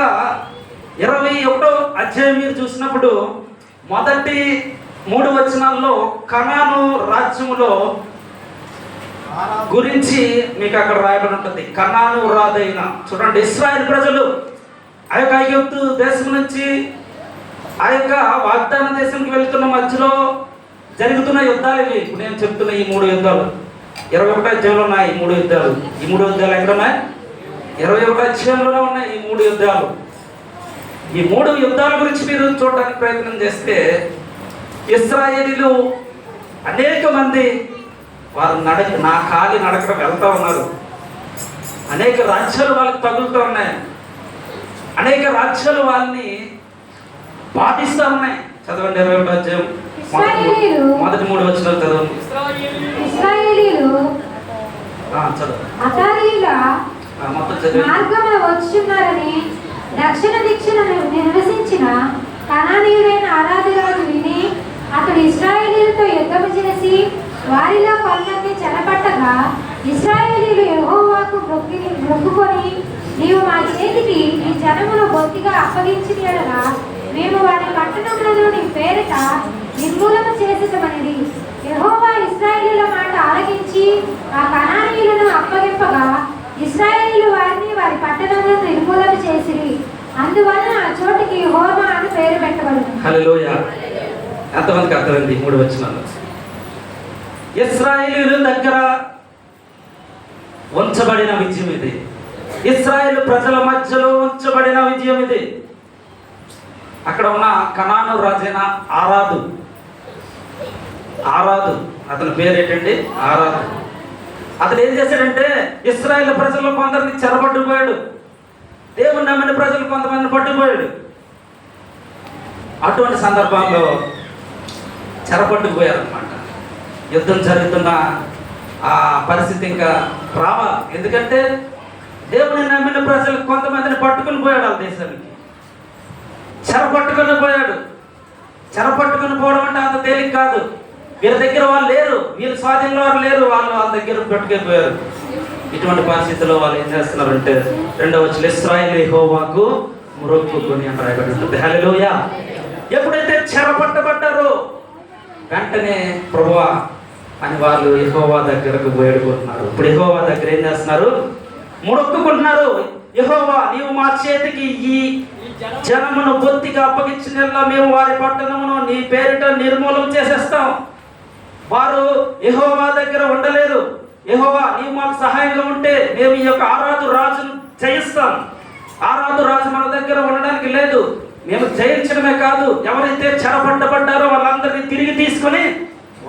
S1: 21వ అధ్యాయం మీరు చూసినప్పుడు మొదటి 3 వచనాల్లో కనాను రాజ్యములో గురించి మీకు అక్కడ రాయబడి ఉంటుంది. కనాను రాజైన, చూడండి, ఇశ్రాయేలు ప్రజలు ఆ యొక్క ఐగుప్తు దేశం నుంచి ఆ యొక్క వాగ్దాన దేశంకి వెళ్తున్న మధ్యలో జరుగుతున్న యుద్ధాలు ఇవి. ఇప్పుడు నేను చెప్తున్న ఈ 3 యుద్ధాలు 21వ అధ్యాయంలో ఉన్నాయి. ఈ 3 యుద్ధాలు. ఈ 3 యుద్ధాలు ఎక్కడ ఉన్నాయి? 21వ అధ్యాయంలోనే ఉన్నాయి ఈ 3 యుద్ధాలు. ఈ 3 యుద్ధాల గురించి మీరు చూడడానికి ప్రయత్నం చేస్తే ఇశ్రాయేలీలు అనేక మంది వారు నా కాలి నడక వెళ్తూ ఉన్నారు. అనేక రాజ్యాలు వాళ్ళకి తగులుతూ ఉన్నాయి. అనేక రాజ్యాలు వాళ్ళని పాటిస్తూ ఉన్నాయి. చదవండి 21వ అధ్యాయం మొదటి 3 వచనాలు చదవండి.
S2: మార్గమున వచ్చున్నారని దక్షిణ దిక్షణ నివసించిన కనానీయుడైన ఆరాధరాజు విని అతడు ఇశ్రాయేలీయులతో యుద్ధము చేసి వారిలో కొందరిని చెరపట్టగా, ఇశ్రాయేలీయులు యెహోవాకు మొక్కుకొని, నీవు మా చేతికి ఈ జనమును బొత్తిగా అప్పగించిన యెడల మేము వారి పట్టణములను నీ పేరిట నిర్మూలన చేసేదమనిది. యెహోవా ఇశ్రాయేలీయుల మాట ఆలకించి ఆ కనానీయులను అప్పగింపగా, ఇశ్రాయేలీయులు వారిని వారి పట్టణములను నిర్మూలన చేసిరి. అందువలన ఆ చోటికి హోర్మా అని పేరు పెట్టబడింది.
S1: హల్లెలూయా. ఎంతమందికి అర్థమైంది 3 వచనాలు? ఇశ్రాయేలీయుల దగ్గర ఉంచబడిన విజయం ఇది. ఇశ్రాయేలు ప్రజల మధ్యలో ఉంచబడిన విజయం ఇది. అక్కడ ఉన్న కనాను రాజైన ఆరాదు, అతని పేరు ఏంటండి? ఆరాదు. అతను ఏం చేశాడంటే ఇశ్రాయేలు ప్రజల్లో కొందరిని చెరపట్టుకుపోయాడు. దేవుని నమ్మిన ప్రజలు కొంతమందిని పట్టుకుపోయాడు. అటువంటి సందర్భంలో చెరపట్టుకుపోయారనమాట. యుద్ధం జరుగుతున్న ఆ పరిస్థితి ఇంకా రావాలి. ఎందుకంటే దేవుని నమ్మిన ప్రజలు కొంతమందిని పట్టుకుని పోయాడు ఆ దేశానికి. చెరపట్టుకుని పోయాడు. చెరపట్టుకుని పోవడం అంటే అంత తేలిక కాదు. వీళ్ళ దగ్గర వాళ్ళు లేరు, వీళ్ళ స్వాధీనంలో వారు లేరు, వాళ్ళు వాళ్ళ దగ్గర పట్టుకెళ్ళిపోయారు. ఇటువంటి పరిస్థితుల్లో వాళ్ళు ఏం చేస్తున్నారంటే 2వ వచనం, ఇశ్రాయేలు యెహోవాకు మొరొక్కుకొని అని రాయబడి ఉంటుంది. హల్లెలూయా. ఎప్పుడైతే చెరపట్టబడ్డారో వెంటనే ప్రభువా అని వాళ్ళు యెహోవా దగ్గరకు వేడుకుంటున్నారు. ఇప్పుడు యెహోవా దగ్గర ఏం చేస్తున్నారు? మొరొక్కుకుంటున్నారు. యెహోవా, నీవు మా చేతికి ఈ జనమును బొత్తిగా అప్పగించిన మేము వారి పట్టణమును నీ పేరిట నిర్మూలన చేసేస్తాం. వారు యెహోవా దగ్గర ఉండలేరు. యెహోవా, నీవు మాకు సహాయంగా ఉంటే మేము ఈ యొక్క ఆరాధు రాజును జయిస్తాం. ఆరాధు రాజు మన దగ్గర ఉండడానికి లేదు. మేము జయించడమే కాదు, ఎవరైతే చెరపట్టబడ్డారో వాళ్ళందరినీ తిరిగి తీసుకొని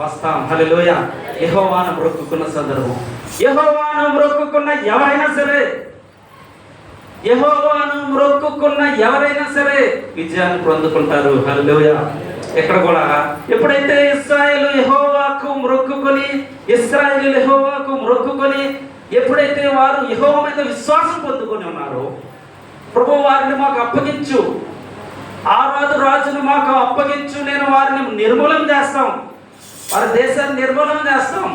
S1: వస్తాం. హల్లెలూయా. యెహోవాను మొక్కుకున్న సందర్భం. యెహోవాను మొక్కుకున్న ఎవరైనా సరే, యెహోవాను మొక్కుకున్న ఎవరైనా సరే విజయాన్ని పొందుకుంటారు. హల్లెలూయా. ఇక్కడ కూడా ఎప్పుడైతే ఇశ్రాయేలు యెహోవాకు మొక్కుకొని ఎప్పుడైతే వారు యెహోవా మీద విశ్వాసం పొందుకొని ఉన్నారో, ప్రభు వారిని మాకు అప్పగించు, ఆరాధు రాజును మాకు అప్పగించు, నేను వారిని నిర్మూలన చేస్తాం, వారి దేశాన్ని నిర్మూలన చేస్తాం,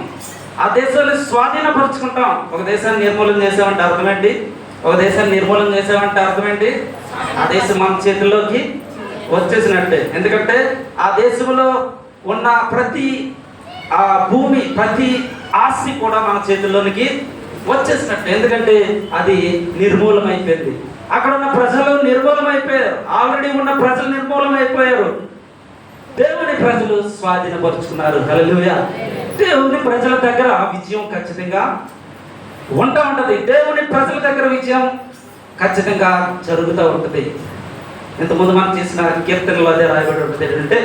S1: ఆ దేశాన్ని స్వాధీనపరుచుకుంటాం. ఒక దేశాన్ని నిర్మూలన చేసామంటే అర్థమేంటి? ఒక దేశాన్ని నిర్మూలన చేసామంటే అర్థమేంటి? ఆ దేశం మన చేతుల్లోకి వచ్చేసినట్టే. ఎందుకంటే ఆ దేశంలో ఉన్న ప్రతి భూమి, ప్రతి ఆస్తి కూడా మన చేతుల్లోనికి వచ్చేసినట్టు. ఎందుకంటే అది నిర్మూలమైపోయింది. అక్కడ ఉన్న ప్రజలు నిర్మూలమైపోయారు. ఆల్రెడీ ఉన్న ప్రజలు నిర్మూలమైపోయారు. దేవుని ప్రజలు స్వాధీనపరుచుకున్నారు. హల్లెలూయా. దేవుని ప్రజల దగ్గర విజయం ఖచ్చితంగా ఉంటది. దేవుని ప్రజల దగ్గర విజయం ఖచ్చితంగా జరుగుతూ ఉంటుంది. ఇంతకుముందు మనం చేసిన కీర్తనలో అదే రాయబడి ఉంటుంది. ఏంటంటే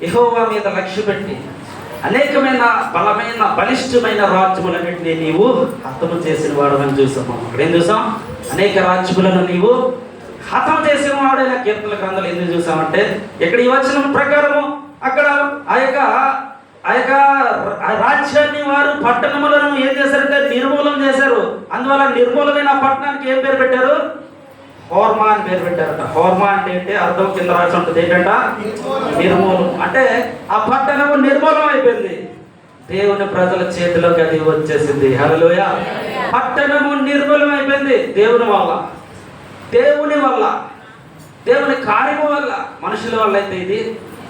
S1: యెహోవా మీద లక్ష్య పెట్టి అనేకమైన బలమైన బలిష్టమైన రాజ్యములన్నింటినీ నీవు హతము చేసిన వాడు అని చూసాం. అక్కడ ఏం చూసాం? అనేక రాజ్యములను నీవు హతం చేసిన వాడైన కీర్తన గ్రంథాలు ఎందుకు చూసామంటే, ఇక్కడ ఈ వచనం ప్రకారము అక్కడ ఆ యొక్క రాజ్యాన్ని వారు పట్టణములను ఏం చేశారంటే నిర్మూలన చేశారు. అందువల్ల నిర్మూలమైన పట్టణానికి ఏం పేరు పెట్టారు? హోర్మా అని పేరు పెట్టారట. హోర్మా అంటే అర్థం కింద రాసి ఉంటుంది. ఏంటంట? నిర్మూలం. అంటే ఆ పట్టణము నిర్మూలం అయిపోయింది. దేవుని ప్రజల చేతిలోకి అది వచ్చేసింది. హల్లెలూయా. పట్టణము నిర్మూలం అయిపోయింది దేవుని వల్ల, దేవుని కార్యము వల్ల. మనుషుల వల్ల అయితే ఇది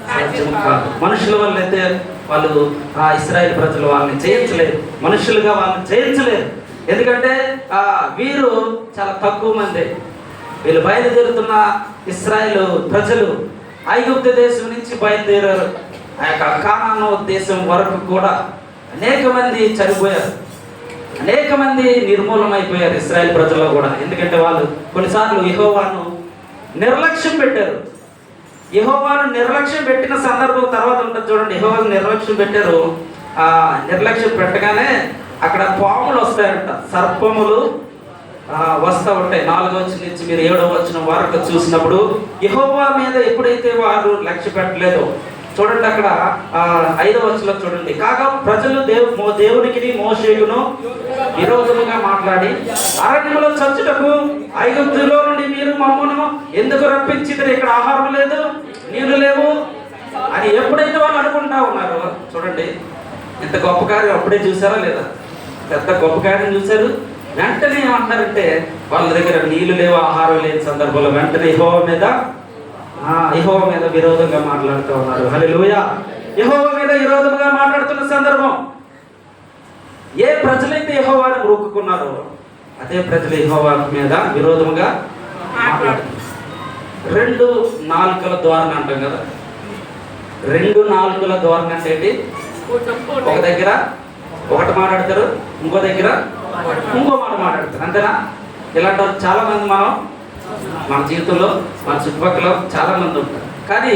S1: సాధ్యం కాదు. మనుషుల వల్ల అయితే వాళ్ళు ఆ ఇశ్రాయేలు ప్రజలు వాళ్ళని జయించలేరు, మనుషులుగా వాళ్ళని జయించలేరు. ఎందుకంటే వీరు చాలా తక్కువ మంది. వీళ్ళు బయలుదేరుతున్న ఇశ్రాయేలు ప్రజలు ఐగుప్తు దేశం నుంచి బయలుదేరారు. ఆ యొక్క కానాను దేశం వరకు కూడా అనేక మంది చనిపోయారు, అనేక మంది నిర్మూలమైపోయారు ఇశ్రాయేల్ ప్రజల్లో కూడా. ఎందుకంటే వాళ్ళు కొన్నిసార్లు యెహోవాను నిర్లక్ష్యం పెట్టారు. యెహోవాను నిర్లక్ష్యం పెట్టిన సందర్భం తర్వాత ఉంటుంది చూడండి. యెహోవాను నిర్లక్ష్యం పెట్టారు. నిర్లక్ష్యం పెట్టగానే అక్కడ పాములు వస్తాయంట, సర్పములు వస్తూ ఉంటాయి. 4వ వచనం నుంచి మీరు 7వ వచనం వరకు చూసినప్పుడు యెహోవా మీద ఎప్పుడైతే వారు లక్ష్య పెట్టలేదో చూడండి, అక్కడ 5వ వచనం చూడండి. కాగా ప్రజలు దేవునికి మోషేయును విరోధముగా మాట్లాడి, అరణ్యములో చచ్చుటకు ఐగుప్తులో నుండి మీరు మమ్మను ఎందుకు రప్పించిద్దరు? ఇక్కడ ఆహారం లేదు, నీళ్లు లేవు అని ఎప్పుడైతే వాళ్ళు అనుకుంటా ఉన్నారో చూడండి, ఇంత గొప్ప కార్యం అప్పుడే చూసారా లేదా? పెద్ద గొప్ప కార్యం చూశారు. వెంటనే ఏమంటారంటే వాళ్ళ దగ్గర నీళ్లు లేవు, ఆహారం లేని సందర్భంలో వెంటనే యెహోవా మీద విరోధంగా మాట్లాడుతూ ఉన్నారు. హల్లెలూయా. యెహోవా మీద విరోధంగా మాట్లాడుతున్న సందర్భం. ఏ ప్రజలైతే యెహోవాను మొక్కుకున్నారో అదే ప్రజలు యెహోవా మీద విరోధంగా మాట్లాడుతున్నారు. 2 నాలుకల ధోరణి అంటాం కదా. 2 నాలుకల ధోరణి అంటే ఏంటి? ఒక దగ్గర ఒకటి మాట్లాడతారు, ఇంకో దగ్గర ఇంకో మాట మాట్లాడతారు. అంతేనా? ఇలాంటి చాలా మంది మన జీవితంలో మన చుట్టుపక్కల చాలా మంది ఉంటారు. కానీ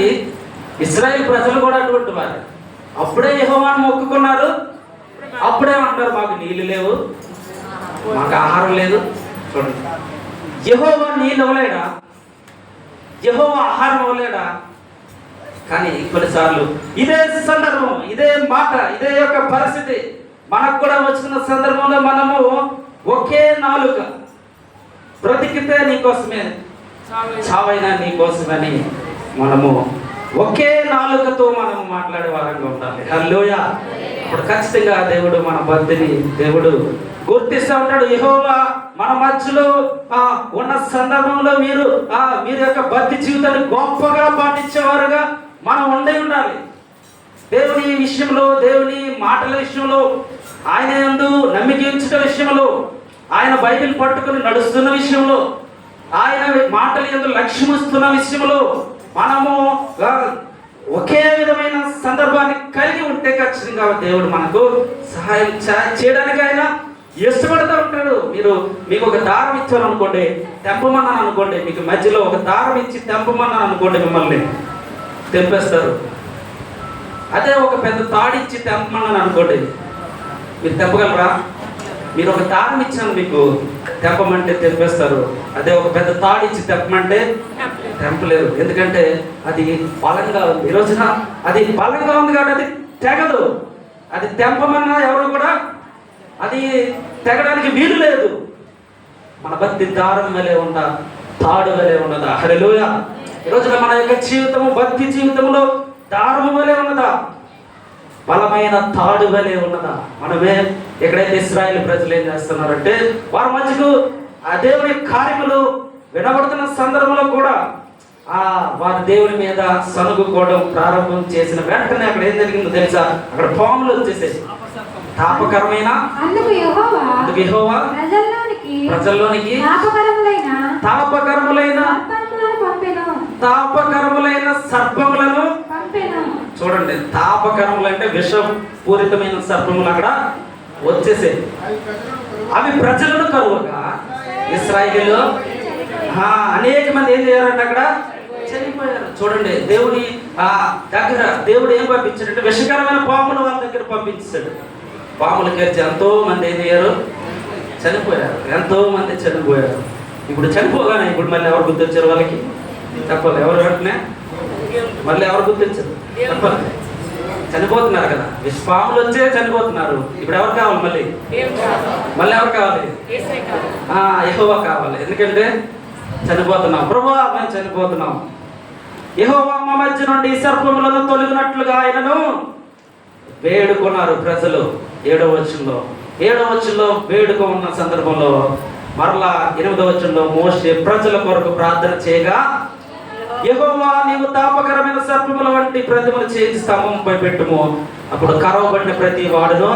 S1: ఇశ్రాయేల్ ప్రజలు కూడా అటువంటి వారు. అప్పుడే యెహోవాను మొక్కుకున్నారు, అప్పుడే అంటారు మాకు నీళ్లు లేవు, మాకు ఆహారం లేదు. చూడండి, యెహోవా నీళ్ళు ఇవ్వలేడా? యెహోవా ఆహారం ఇవ్వలేడా? కానీ కొన్నిసార్లు ఇదే సందర్భం, ఇదే మాట, ఇదే యొక్క పరిస్థితి మనకు కూడా వచ్చిన సందర్భంలో మనము ఒకే నాలుక బ్రతికితే నీకోసమే, చావైనా నీ కోసమని మనము ఒకే నాలుకతో మనం మాట్లాడే వారంగా ఉండాలి. హల్లెలూయా. ఇప్పుడు ఖచ్చితంగా దేవుడు మన బద్ధిని దేవుడు గుర్తిస్తూ ఉంటాడు. యెహోవా మన మధ్యలో ఉన్న సందర్భంలో మీరు యొక్క బద్ధి జీవితాన్ని గొప్పగా పాటించేవారుగా మనం ఉండాలి. దేవుని విషయంలో, దేవుని మాటల విషయంలో, ఆయన యందు నమ్మిక ఉంచుట విషయంలో, ఆయన బైబిల్ పట్టుకుని నడుస్తున్న విషయంలో, ఆయన మాటల యందు లక్ష్యమిస్తున్న విషయంలో మనము ఒకే విధమైన సందర్భాన్ని కలిగి ఉంటే ఖచ్చితంగా దేవుడు మనకు సహాయం చేయడానికి ఆయన ఇష్టపడుతూ ఉంటాడు. మీకు ఒక దారం ఇచ్చారనుకోండి, తెంపమన్నాను అనుకోండి, మీకు మధ్యలో ఒక దారం ఇచ్చి తెంపమన్నాను అనుకోండి, మిమ్మల్ని తెంపేస్తారు. అదే ఒక పెద్ద తాడిచ్చి తెంపమన్నాను అనుకోండి, మీరు తెంపగలరా? మీరు ఒక దారం ఇచ్చాను మీకు తెంపమంటే తెంపేస్తారు. అదే ఒక పెద్ద తాడిచ్చి తెంపమంటే తెంపలేరు. ఎందుకంటే అది బలంగా ఉంది. ఈ రోజున అది బలంగా ఉంది కాబట్టి అది తెగదు. అది తెంపమన్నా ఎవరు కూడా అది తెగడానికి వీలు లేదు. మన బద్ధి దారం వలె ఉందా, తాడు వలె ఉన్నదా? హల్లెలూయా. ఈ రోజున మన యొక్క జీవితము బద్ధి జీవితంలో దారము వలె ఉన్నదా, బలమైన తాడు వలె ఉన్నదా? మనమే ఎక్కడైతే ఇశ్రాయేలు ప్రజలు ఏం చేస్తున్నారంటే వారి మధ్యకు ఆ దేవుని కార్యములు వినబడుతున్న సందర్భంలో కూడా వారి దేవుని మీద సనుగుకోవడం ప్రారంభం చేసిన వెంటనే అక్కడ ఏం జరిగిందో తెలుసా? అక్కడ పాములు వచ్చేసాయి. తాపకరమైన
S2: అందుకు యెహోవా
S1: ప్రజల్లోనికి తాపకరములైన సర్పములను చూడండి. తాపకరములంటే విషపూరితమైన సర్పములు అక్కడ వచ్చేసాయి. అవి ప్రజలను కరువుగా ఇశ్రాయేలు అనేక మంది ఏం చేయాలంటే అక్కడ చనిపోయారు. చూడండి, దేవుని దగ్గర దేవుడు ఏం పంపించాడంటే విషకరమైన పాములు వాళ్ళ దగ్గర పంపించాడు. పాములు కరిచి ఎంతో మంది ఏం చేయారు? చనిపోయారు. ఎంతో మంది చనిపోయారు. ఇప్పుడు చనిపోగానే ఇప్పుడు మళ్ళీ ఎవరు గుర్తొచ్చారు? వాళ్ళకి చెప్పాలి. ఎవరు వెంటనే మళ్ళీ ఎవరు గుర్తొచ్చారు? చెప్పాలి. చనిపోతున్నారు కదా, పాములు వచ్చే చనిపోతున్నారు. ఇప్పుడు ఎవరు కావాలి? మళ్ళీ ఎవరు కావాలి? యెహోవా కావాలి. ఎందుకంటే చనిపోతున్నాం. ప్రభువా మేము చనిపోతున్నాం. యెహోవా మా మధ్య నుండి సర్పములను తొలగినట్లుగా ఆయనను వేడుకున్నారు ప్రజలు. 7వ వచనంలో వేడుక ఉన్న సందర్భంలో మరలా 8వ వచనంలో మోషే ప్రజల కొరకు ప్రార్థన చేయగా, యెహోవా నీవు తాపకరమైన సర్పముల వంటి ప్రతిమలు చేసి స్తంభంపై పెట్టుము. అప్పుడు కరవబడిన ప్రతి వాడును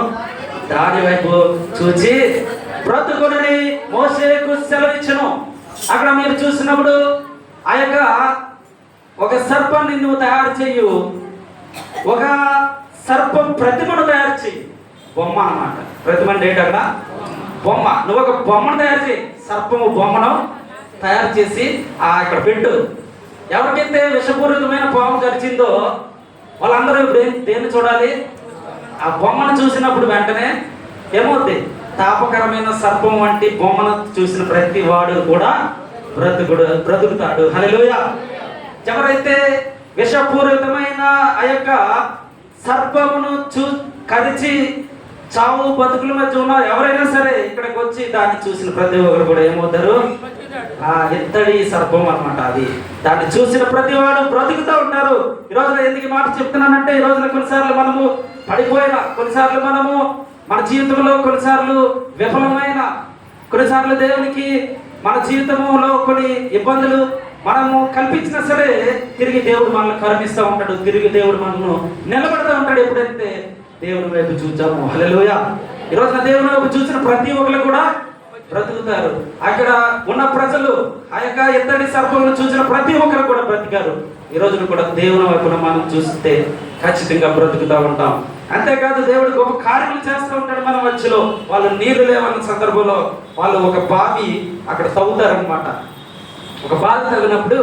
S1: దాని వైపు చూచి బ్రతుకుని మోషేకు సెలవిచ్చును. అక్కడ మీరు చూసినప్పుడు ఆ యొక్క ఒక సర్పాన్ని నువ్వు తయారు చేయు, ఒక సర్పం ప్రతిమను తయారు చేయి. బొమ్మ అన్నమాట. ప్రతిమ అంటే ఏంటి? అక్కడ బొమ్మ. నువ్వు ఒక బొమ్మను తయారు చేయి. సర్పము బొమ్మను తయారు చేసి ఇక్కడ పెట్టు. ఎవరికైతే విషపూరితమైన పాము కరిచిందో వాళ్ళందరూ ఇప్పుడు దేన్ని చూడాలి? ఆ బొమ్మను చూసినప్పుడు వెంటనే ఏమవుద్ది? తాపకరమైన సర్పం వంటి బొమ్మను చూసిన ప్రతి వాడు కూడా బ్రతుకుతాడు. హల్లెలూయా. ఎవరైతే విషపూరితమైన ఆ యొక్క సర్పమును కరిచి చావు బతుకుల మధ్య ఉన్న ఎవరైనా సరే ఇక్కడికి వచ్చి దాన్ని చూసిన ప్రతి ఒక్కరు కూడా ఏమవుతారు? ఇత్తడి సర్పం అన్నమాట. అది దాన్ని చూసిన ప్రతి వాడు బ్రతుకుతూ ఉంటారు. ఈ రోజున ఎందుకు మాట చెప్తున్నానంటే, ఈ రోజున కొన్నిసార్లు మనము పడిపోయిన, కొన్నిసార్లు మనము మన జీవితంలో కొన్నిసార్లు విఫలమైన, కొన్నిసార్లు దేవునికి మన జీవితంలో కొన్ని ఇబ్బందులు మనము కల్పించినా సరే తిరిగి దేవుడు మనల్ని కరుణిస్తూ ఉంటాడు. తిరిగి దేవుడు మనల్ని నిలబెడతా ఉంటాడు ఎప్పుడైతే దేవుని వైపు చూచాము. హల్లెలూయా. ఈ రోజున దేవుని వైపు చూసిన ప్రతి ఒక్కరు కూడా బ్రతుకుతారు. అక్కడ ఉన్న ప్రజలు ఆ యొక్క ఇత్తడి సర్పమును చూసిన ప్రతి ఒక్కరు కూడా బ్రతికారు. ఈ రోజున కూడా దేవుని వైపున మనం చూస్తే ఖచ్చితంగా బ్రతుకుతూ ఉంటాం. అంతేకాదు దేవుడు గొప్ప కార్యములు చేస్తూ ఉంటాడు మన మధ్యలో. వాళ్ళు నీళ్లు లేవన్న సందర్భంలో వాళ్ళు ఒక బావి అక్కడ తవ్వుతారనమాట. ఒక బావి తవ్వినప్పుడు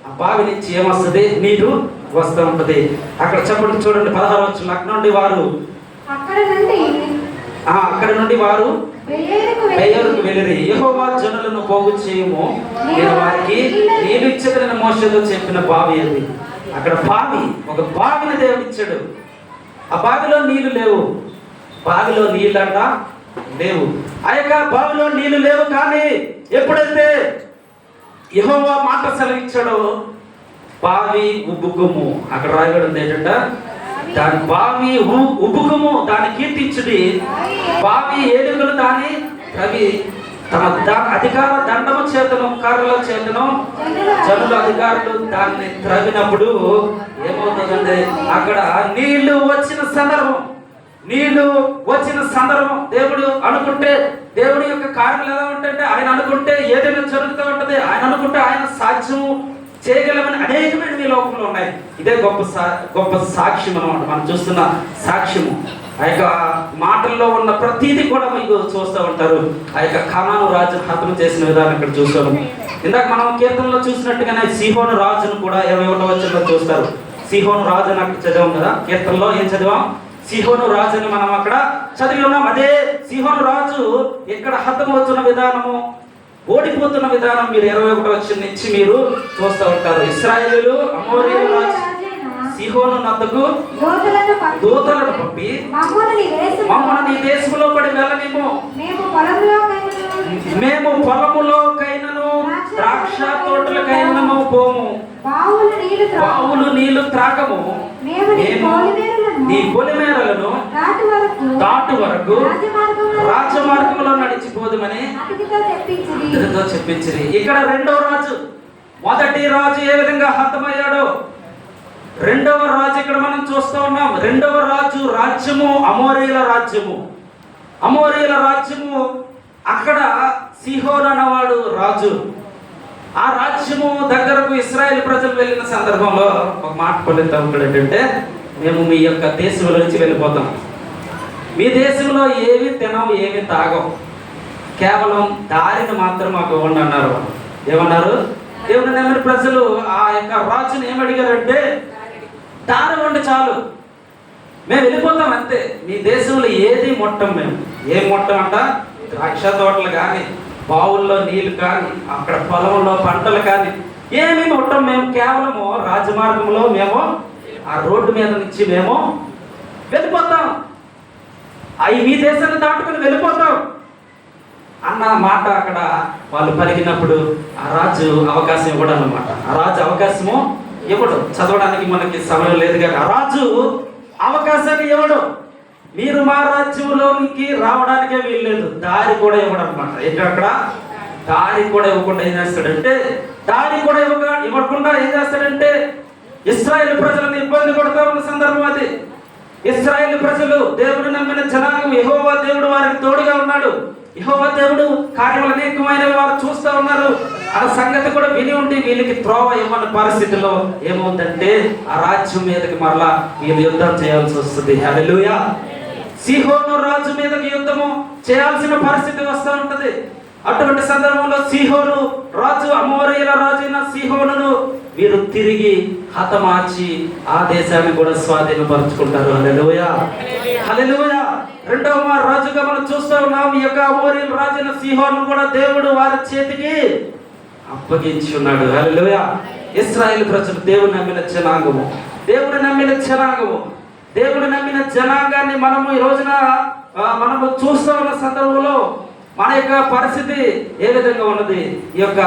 S1: ఆ బావి నుంచి ఏమొస్తుంది? నీరు వస్తూ ఉంటది. అక్కడ చెప్పండి, చూడండి 16వ వచనం. అక్కడ నుండి వారు బెయేరుకు వెళ్ళిరి. యెహోవా జనులను పోగు చేయము, నేను వారికి నీళ్ళు ఇచ్చేదని మోషేతో చెప్పిన బావి అది. అక్కడ బావి, ఒక బావిని దేవుడు ఇచ్చాడు. ఆ బావిలో నీళ్లు లేవు. బావిలో నీళ్ళంట లేవు. ఆ యొక్క బావిలో నీళ్లు లేవు. కానీ ఎప్పుడైతే యెహోవా మాట సెలవిచ్చాడు, బావి ఉబ్బుకుము. అక్కడ రాయబడింది ఏంటంట, దాని బావి ఉబ్బుకుము దాన్ని కీర్తించుడి, బావి ఏనుగులు దాని అవి తమ అధికార దండము చేతను కర్రల చేతను జనుల అధికారులు దాన్ని త్రవ్వినప్పుడు ఏమవుతుందంటే అక్కడ నీళ్లు వచ్చిన సందర్భం దేవుడు అనుకుంటే, దేవుడి యొక్క కార్యాలు ఎలా ఉంటాయంటే, ఆయన అనుకుంటే ఏదైనా జరుగుతూ ఉంటది, ఆయన అనుకుంటే ఆయన సాక్ష్యము చేయగలమని అనేకమైన ఈ లోకంలో ఉన్నాయి. ఇదే గొప్ప సాక్ష్యం అన్నమాట. మనం చూస్తున్న సాక్ష్యము ఆ యొక్క మాటల్లో ఉన్న ప్రతీది కూడా మీకు చూస్తూ ఉంటారు. ఆ యొక్క కనాను రాజును హతము చేసిన విధానం ఇక్కడ చూస్తాము. ఇందాక మనం కీర్తనలో చూసినట్టుగానే సీహోను రాజును కూడా 21వ వచనంలో చూస్తారు. సీహోను రాజు అని అక్కడ చదివాం కదా, కీర్తనలో ఏం చదివాం? సీహోను రాజుని మనం అక్కడ చదివి ఉన్నాం. అదే సీహోను రాజు ఇక్కడ హతమవుతున్న విధానము, ఓడిపోతున్న విధానం మీరు 21వ వచనం నుంచి మీరు చూస్తూ ఉంటారు. ఇశ్రాయేలీయులు అమోరీయుల రాజు సీహోను నద్దకు దూతలను పంపి, మమ్మల్ని నీ దేశంలో పడి వెళ్ళనిమ్ము, మేము పొలములోకైనను ద్రాక్ష తోటలకైనను పోము, బావులు నీళ్లు త్రాగము, మేము నీ పొలిమేరలను దాటు వరకు రాజమార్గంలో నడిచిపోదుమని అతనితో చెప్పించింది. ఇక్కడ రెండవ రాజు, మొదటి రాజు ఏ విధంగా హతమయ్యాడో రెండవ రాజు ఇక్కడ మనం చూస్తూ ఉన్నాం. రెండవ రాజు రాజ్యము అమోరీయుల రాజ్యము. అక్కడ సీహోను అన్నవాడు రాజు. ఆ రాజ్యము దగ్గరకు ఇశ్రాయేల్ ప్రజలు వెళ్ళిన సందర్భంలో ఒక మాట పలుకుతాం ఏంటంటే, మేము మీ యొక్క దేశంలో నుంచి వెళ్ళిపోతాం, మీ దేశంలో ఏమి తినం ఏమి తాగం, కేవలం దారిని మాత్రం మాకు ఇవ్వండి అన్నారు. ఏమన్నారు? దేవుని నమ్మిన ప్రజలు ఆ యొక్క రాజుని ఏమడిగారంటే, దారి ఇవ్వండి చాలు, మేము వెళ్ళిపోతాం అంతే, మీ దేశంలో ఏది మొట్టం, మేము ఏం మొట్టం అంట, ద్రాక్ష తోటలు కానీ, బావుల్లో నీళ్లు కానీ, అక్కడ పొలంలో పంటలు కానీ ఏమి మొట్టం, మేము కేవలము రాజమార్గంలో మేము ఆ రోడ్డు మీద నుంచి మేము వెళ్ళిపోతాం, అవి మీ దేశాన్ని దాటుకుని వెళ్ళిపోతాం అన్న మాట అక్కడ వాళ్ళు పలికినప్పుడు ఆ రాజు అవకాశం ఇవ్వడం అన్నమాట. ఆ రాజు అవకాశము ఇవ్వడు. చదవడానికి మనకి సమయం లేదు కానీ ఆ రాజు అవకాశాన్ని ఇవ్వడు. మీరు మా రాజ్యంలోనికి రావడానికే వీల్లేదు, దారి కూడా ఇవ్వడం అనమాట. అక్కడ దారి కూడా ఇవ్వకుండా ఏం చేస్తాడంటే, ఇవ్వకుండా ఏం చేస్తాడంటే ఇశ్రాయేలు ప్రజలను ఇబ్బంది పడుతూ ఉన్న సందర్భం అది. ఇశ్రాయేలు ప్రజలు దేవుడు నమ్మిన జనాంగం, యెహోవా దేవుడు వారికి తోడుగా ఉన్నాడు, యెహోవా దేవుడు కార్యములు అనేకమైనవి వారు చూస్తూ ఉన్నారు. ఆ సంగతి కూడా విని ఉండి వీళ్ళకి త్రోవ ఇవ్వని పరిస్థితిలో ఏమవుతుందంటే ఆ రాజ్యం మీదకి మరలా వీళ్ళు యుద్ధం చేయాల్సి వస్తుంది. హల్లెలూయా. సీహోను రాజు మీదకి యుద్ధము చేయాల్సిన పరిస్థితి వస్తూ ఉంటది. అటువంటి సందర్భంలో సీహోను రాజు, అమోరీయుల రాజు అయిన సీహోనును వీరు తిరిగి హతమార్చి ఆ దేశాన్ని కూడా స్వాధీనపరుచుకుంటారు. హల్లెలూయా, హల్లెలూయా. రెండవ రాజుగా మనం చూస్తూ ఉన్నాం. ఈ యొక్క అమోరీయుల రాజు అయిన సీహోను కూడా దేవుడు వారి చేతికి అప్పగించి ఉన్నాడు. హల్లెలూయా. ఇశ్రాయేలు ప్రజలు దేవుడు నమ్మిన జనాంగాన్ని మనము ఈ రోజున మనము చూస్తూ ఉన్న సందర్భంలో మన యొక్క పరిస్థితి ఏ విధంగా ఉన్నది? ఈ యొక్క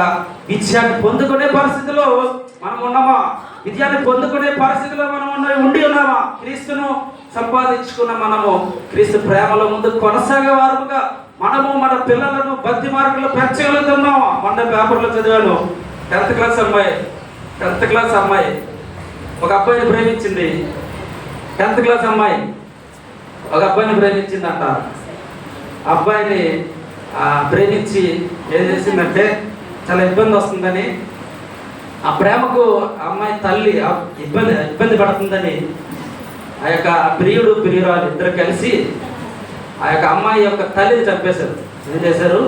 S1: విజయాన్ని పొందుకునే పరిస్థితిలో మనం ఉన్నామా? విజయాన్ని పొందుకునే పరిస్థితిలో మనం ఉండి ఉన్నామా? క్రీస్తును సంపాదించుకున్న మనము క్రీస్తు ప్రేమలో ముందు కొనసాగే వారుగా మనము మన పిల్లలను భక్తి మార్గంలో పెంచగలుగుతున్నామా? మొన్న పేపర్లో చదివాను, 10th క్లాస్ అమ్మాయి ఒక అబ్బాయిని ప్రేమించింది. 10th క్లాస్ అమ్మాయి ఒక అబ్బాయిని ప్రేమించిందంట. అబ్బాయిని ప్రేమించి ఏం చేసిందంటే, చాలా ఇబ్బంది వస్తుందని, ఆ ప్రేమకు అమ్మాయి తల్లి ఇబ్బంది పడుతుందని ఆ యొక్క ప్రియుడు ప్రియురాలు ఇద్దరు కలిసి ఆ యొక్క అమ్మాయి యొక్క తల్లిని చంపేశారు. ఏం చేశారు?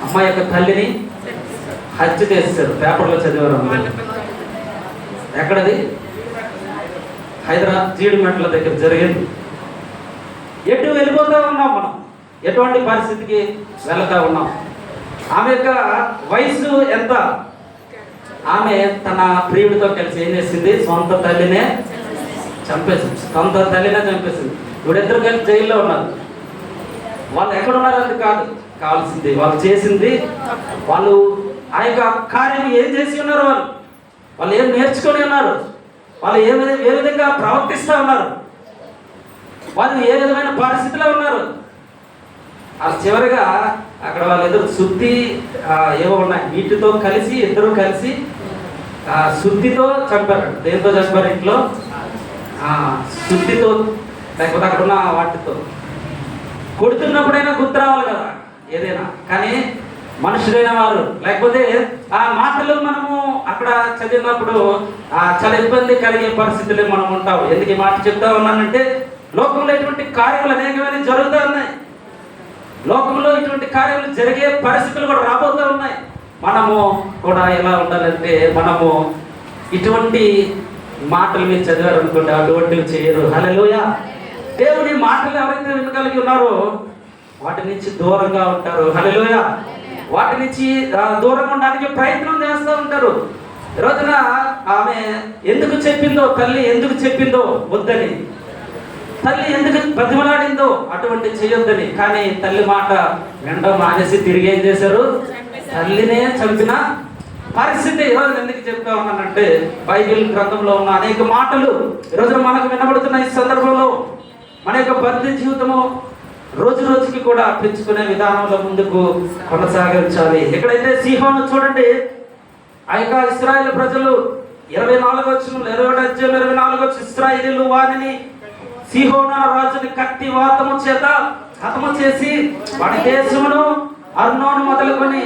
S1: అమ్మాయి యొక్క తల్లిని హత్య చేసేసారు. పేపర్లో చదివారు. ఎక్కడది? హైదరాబాద్ జీడిమెట్ల దగ్గర జరిగింది. ఎటు వెళ్ళిపోతూ ఉన్నాం మనం? ఎటువంటి పరిస్థితికి వెళతా ఉన్నాం? ఆమె యొక్క వయసు ఎంత? ఆమె తన ప్రియుడితో కలిసి ఏం చేసింది? సొంత తల్లినే చంపేసింది. ఇప్పుడిద్దరు కలిసి జైల్లో ఉన్నారు. వాళ్ళు ఎక్కడున్నారు అది కాదు కావాల్సింది, వాళ్ళు చేసింది, వాళ్ళు ఆ యొక్క కార్యం ఏం చేసి ఉన్నారు, వాళ్ళు ఏం నేర్చుకొని ఉన్నారు, వాళ్ళు ఏ విధంగా ప్రవర్తిస్తూ ఉన్నారు, వాళ్ళు ఏ విధమైన పరిస్థితిలో ఉన్నారు. ఆ చివరిగా అక్కడ వాళ్ళ ఎదురు శుద్ధి ఏవో ఉన్నాయి, వీటితో కలిసి ఇద్దరు కలిసి శుద్ధితో చంపారు. దేంతో చంపారు? ఇంట్లో శుద్ధితో, లేకపోతే అక్కడ ఉన్న వాటితో. కొడుతున్నప్పుడైనా గుర్తు రావాలి కదా ఏదైనా, కానీ మనుషులైన వారు, లేకపోతే ఆ మాటలు మనము అక్కడ చదివినప్పుడు చాలా ఇబ్బంది కలిగే పరిస్థితులు మనం ఉంటాం. ఎందుకు ఈ మాట చెప్తా ఉన్నానంటే, లోకంలో ఇటువంటి కార్యములు అనేకమైన జరుగుతూ ఉన్నాయి. లోకంలో ఇటువంటి కార్యాలు జరిగే పరిస్థితులు కూడా రాబోతూ ఉన్నాయి. మనము కూడా ఎలా ఉండాలంటే, మనము ఇటువంటి మాటలు మీరు చదివారనుకోండి, అటువంటివి చేయరు. హల్లెలూయా. దేవుని మాటలు ఎవరైతే వినగలిగి ఉన్నారో వాటి నుంచి దూరంగా ఉంటారు. హల్లెలూయా. వాటి నుంచి దూరంగా ఉండడానికి ప్రయత్నం చేస్తూ ఉంటారు. రోజున ఆమె ఎందుకు చెప్పిందో, తల్లి ఎందుకు చెప్పిందో వద్దని, తల్లి ఎందుకు బతిమలాడిందో అటువంటి చేయొద్దని, కానీ తల్లి మాట వెంట మానేసి తిరిగి ఏం చేశారు? తల్లినే చంపిన పరిస్థితి. ఈరోజు ఎందుకు చెప్తా ఉన్నానంటే, బైబిల్ గ్రంథంలో ఉన్న అనేక మాటలు ఈరోజు మనకు వినబడుతున్న ఈ సందర్భంలో మన యొక్క భక్తి జీవితము రోజు రోజుకి కూడా పెంచుకునే విధానంలో ముందుకు కొనసాగించాలి. ఎక్కడైతే సీహోను చూడండి, ఆ యొక్క ఇశ్రాయేలు ప్రజలు 24 వచనంలో 24 ఇశ్రాయేలీలు వారిని సీహోను రాజుని కత్తి వాతము చేత హతము చేసి వాడి దేశమును అర్నోను మొదలుకొని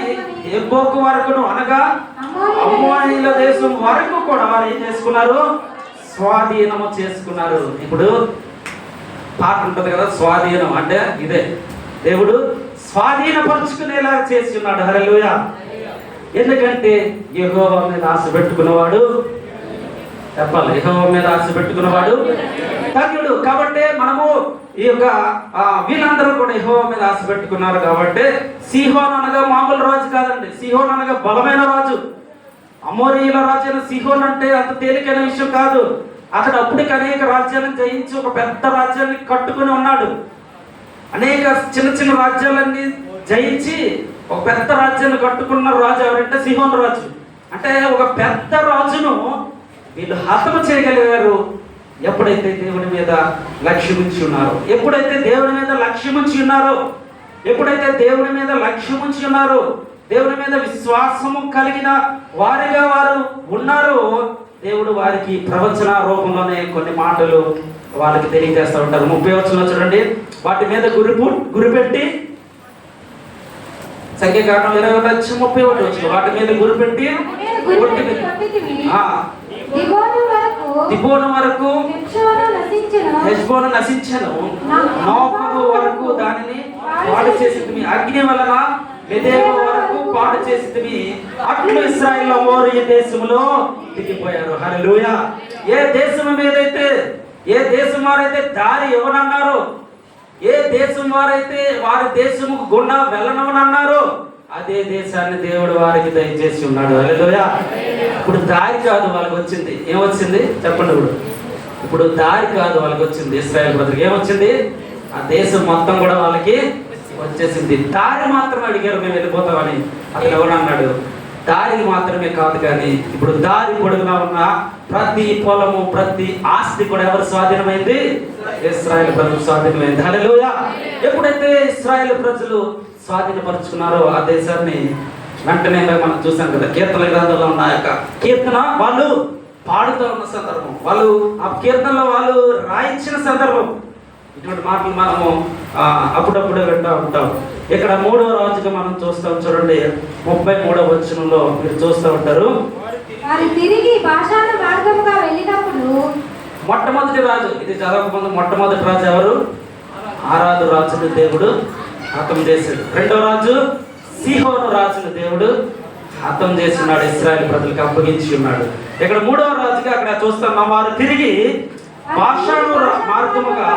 S1: ఎబ్బోకు వరకును, అనగా అమ్మోనీయుల దేశం వరకు కూడా వారు ఏం చేసుకున్నారు? స్వాధీనము చేసుకున్నారు. ఇప్పుడు పాట ఉంటుంది కదా, స్వాధీనం అంటే ఇదే. దేవుడు స్వాధీనపరుచుకునేలా చేసి ఉన్నాడు. హల్లెలూయా. ఎందుకంటే యెహోవా మీద ఆశ పెట్టుకున్నవాడు, చెప్పాలి, యెహోవా మీద ఆశ పెట్టుకున్నవాడు ధన్యుడు. కాబట్టి మనము ఈ యొక్క వీళ్ళందరూ కూడా యెహోవా మీద ఆశ పెట్టుకున్నారు. కాబట్టి సీహోను అనగా మామూలు రాజు కాదండి. సీహోను అనగా బలమైన రాజు. అమోరీయుల రాజు అయిన సీహోను అంటే అంత తేలికైన విషయం కాదు. అతడు అప్పటికి అనేక రాజ్యాలను జయించి ఒక పెద్ద రాజ్యాన్ని కట్టుకుని ఉన్నాడు. అనేక చిన్న చిన్న రాజ్యాలన్నీ జయించి ఒక పెద్ద రాజ్యాన్ని కట్టుకున్న రాజు ఎవరంటే సీహోను రాజు. అంటే ఒక పెద్ద రాజును వీళ్ళు హతము చేయగలిగారు ఎప్పుడైతే దేవుని మీద లక్ష్యం ఉంచి ఉన్నారో. ఎప్పుడైతే దేవుని మీద లక్ష్యం ఉంచి ఉన్నారో, ఎప్పుడైతే దేవుని మీద లక్ష్యం ఉంచి ఉన్నారో, దేవుని మీద విశ్వాసము కలిగిన వారిగా వారు ఉన్నారో, దేవుడు వారికి ప్రవచన రూపంలోనే కొన్ని మాటలు వాళ్ళకి తెలియజేస్తూ ఉంటారు. 30 వచనంలో చూడండి, వాటి మీద గురిపెట్టి, సంఖ్యాకాండం 21:31 వచ్చిన వాటి మీద గురిపెట్టి దిబోను వరకు హెష్బోను నశించెను, నోఫగు వరకు దానిని పాడు చేసింది, అగ్ని వలన మెదెబా వరకు పాడు చేసింది. అట్లు ఇశ్రాయేలు అమోరీయ దేశంలో దిగిపోయారు. హల్లెలూయా. ఏ దేశం మీదైతే, ఏ దేశం వారైతే దారి ఇవ్వనన్నారో, ఏ దేశం వారైతే వారి దేశము గుండా వెళ్ళనమన్నారో, అదే దేశాన్ని దేవుడు వారికి దయచేసి ఉన్నాడు. హల్లెలూయా. ఇప్పుడు దారి కాదు వాళ్ళకి వచ్చింది. ఏమొచ్చింది చెప్పండి? ఇప్పుడు దారి కాదు వాళ్ళకి వచ్చింది. ఇశ్రాయేలు ప్రజలకు ఏమొచ్చింది? ఆ దేశం మొత్తం కూడా వాళ్ళకి వచ్చేసింది. దారి మాత్రం అడిగారు, మేము వెళ్ళిపోతామని. అతను ఎవరన్నాడు? దారికి మాత్రమే కాదు, కానీ ఇప్పుడు దారి పొడుగునా ఉన్న ప్రతి పొలము, ప్రతి ఆస్తి కూడా ఎవరు స్వాధీనమైంది? ఇశ్రాయేలు ప్రజలు స్వాధీనమైంది. హల్లెలూయా. ఎప్పుడైతే ఇశ్రాయేలు ప్రజలు స్వాధీనపరుచుకున్నారో ఆ దేశాన్ని, వెంటనే మనం చూసాం కదా, కీర్తన గ్రంథంలో ఉన్న యొక్క కీర్తన వాళ్ళు పాడుతూ ఉన్న సందర్భం, వాళ్ళు ఆ కీర్తనలో వాళ్ళు రాయించిన సందర్భం, ఇటువంటి మాటలు మనము అప్పుడప్పుడే వింటూ ఉంటాం. ఇక్కడ 3వ రాజుగా మనం చూస్తాం. చూడండి, 33వ వచనంలో మీరు చూస్తూ ఉంటారు.
S2: వారు తిరిగి భాషాను మార్గముగా వెళ్ళినప్పుడు
S1: మొట్టమొదటి రాజు, ఇది చదవకముందు మొట్టమొదటి రాజు ఎవరు? ఆరాదు రాజును దేవుడు హతం చేశాడు. 2వ రాజు సీహోను రాజును దేవుడు హతం చేస్తున్నాడు, ఇశ్రాయేలు ప్రజలకు అప్పగించి ఉన్నాడు. ఇక్కడ 3వ రాజుగా అక్కడ చూస్తున్నాం. వారు తిరిగి భాషాను మార్గముగా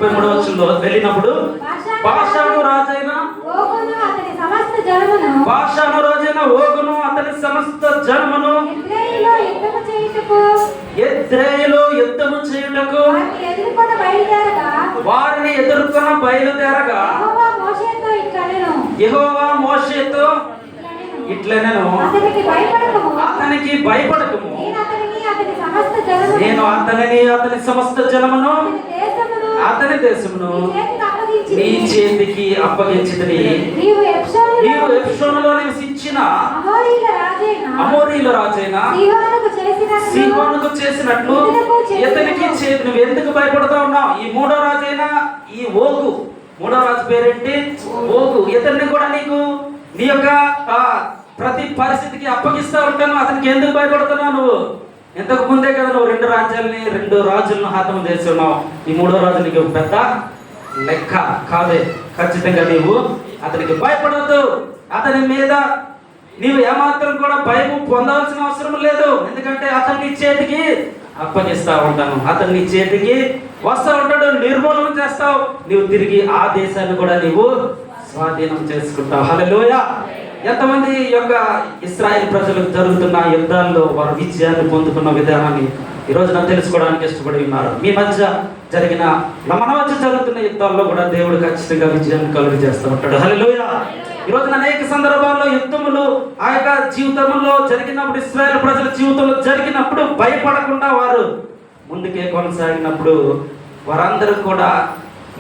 S1: 33వ వచనంలో వెళ్ళినప్పుడు భాషాను రాజైన ఓగును అతని సమస్త జనమును ఎద్రేయులో యుద్ధము చేయుటకు వారిని ఎదుర్కొన బయలుదేరగా యెహోవా మోషేతో ఇట్లనేను
S2: అతనికి భయపడకము.
S1: అతనికి భయపడకము.
S2: నేను అతనిని అతని సమస్త జనమును
S1: నేను అతనిని అతని సమస్త జనమును
S2: అతని దేశమును
S1: అతని దేశమును
S2: నీ చేతికి
S1: నీ
S2: అప్పగించితిని.
S1: చేతికి అప్పగించితిని.
S2: నీవు
S1: నీవు ఎఫ్రోనులో నివసించిన అమోరీల రాజైన సీహోనుకు చేసినట్లు ఇతనికి చేసి నువ్వు ఎందుకు భయపడుతూ ఉన్నావు? ఈ మూడో రాజైన ఈ ఓగు, మూడో రాజు పేరేంటి? ఓగు. ఇతన్ని కూడా నీకు నీ యొక్క ప్రతి పరిస్థితికి అప్పగిస్తూ ఉంటాను. అతనికి ఎందుకు భయపడుతున్నావు నువ్వు? ఇంతకు ముందే కదా నువ్వు రెండు రాజులను హతం చేసి ఉన్నావు. ఈ మూడో రాజు నీకు పెద్ద లెక్క కాదే. ఖచ్చితంగా నీవు అతనికి భయపడద్దు. అతని మీద నీవు ఏమాత్రం కూడా భయం పొందాల్సిన అవసరం లేదు. ఎందుకంటే అతన్ని చేతికి అప్పగిస్తా ఉంటాను. అతన్ని చేతికి వస్తూ ఉంటాడు, నిర్మూలన చేస్తావు. నీవు తిరిగి ఆ దేశాన్ని కూడా నీవు స్వాధీనం చేసుకుంటావు. హల్లెలూయా. ఎంతమంది యొక్క ఇశ్రాయేలు ప్రజలకు జరుగుతున్న యుద్ధాల్లో వారు విజయాన్ని పొందుతున్న విధానాన్ని ఈ రోజు నాకు తెలుసుకోవడానికి ఇష్టపడి ఉన్నారు. మీ మధ్య జరిగిన మన మధ్య జరుగుతున్న యుద్ధాల్లో కూడా దేవుడు ఖచ్చితంగా విజయాన్ని కలుగు చేస్తూ ఉంటాడు. హల్లెలూయా. ఈ రోజున అనేక సందర్భాల్లో యుద్ధములు ఆ యొక్క జీవితంలో జరిగినప్పుడు, ఇశ్రాయేలు ప్రజల జీవితంలో జరిగినప్పుడు భయపడకుండా వారు ముందుకే కొనసాగినప్పుడు వారందరూ కూడా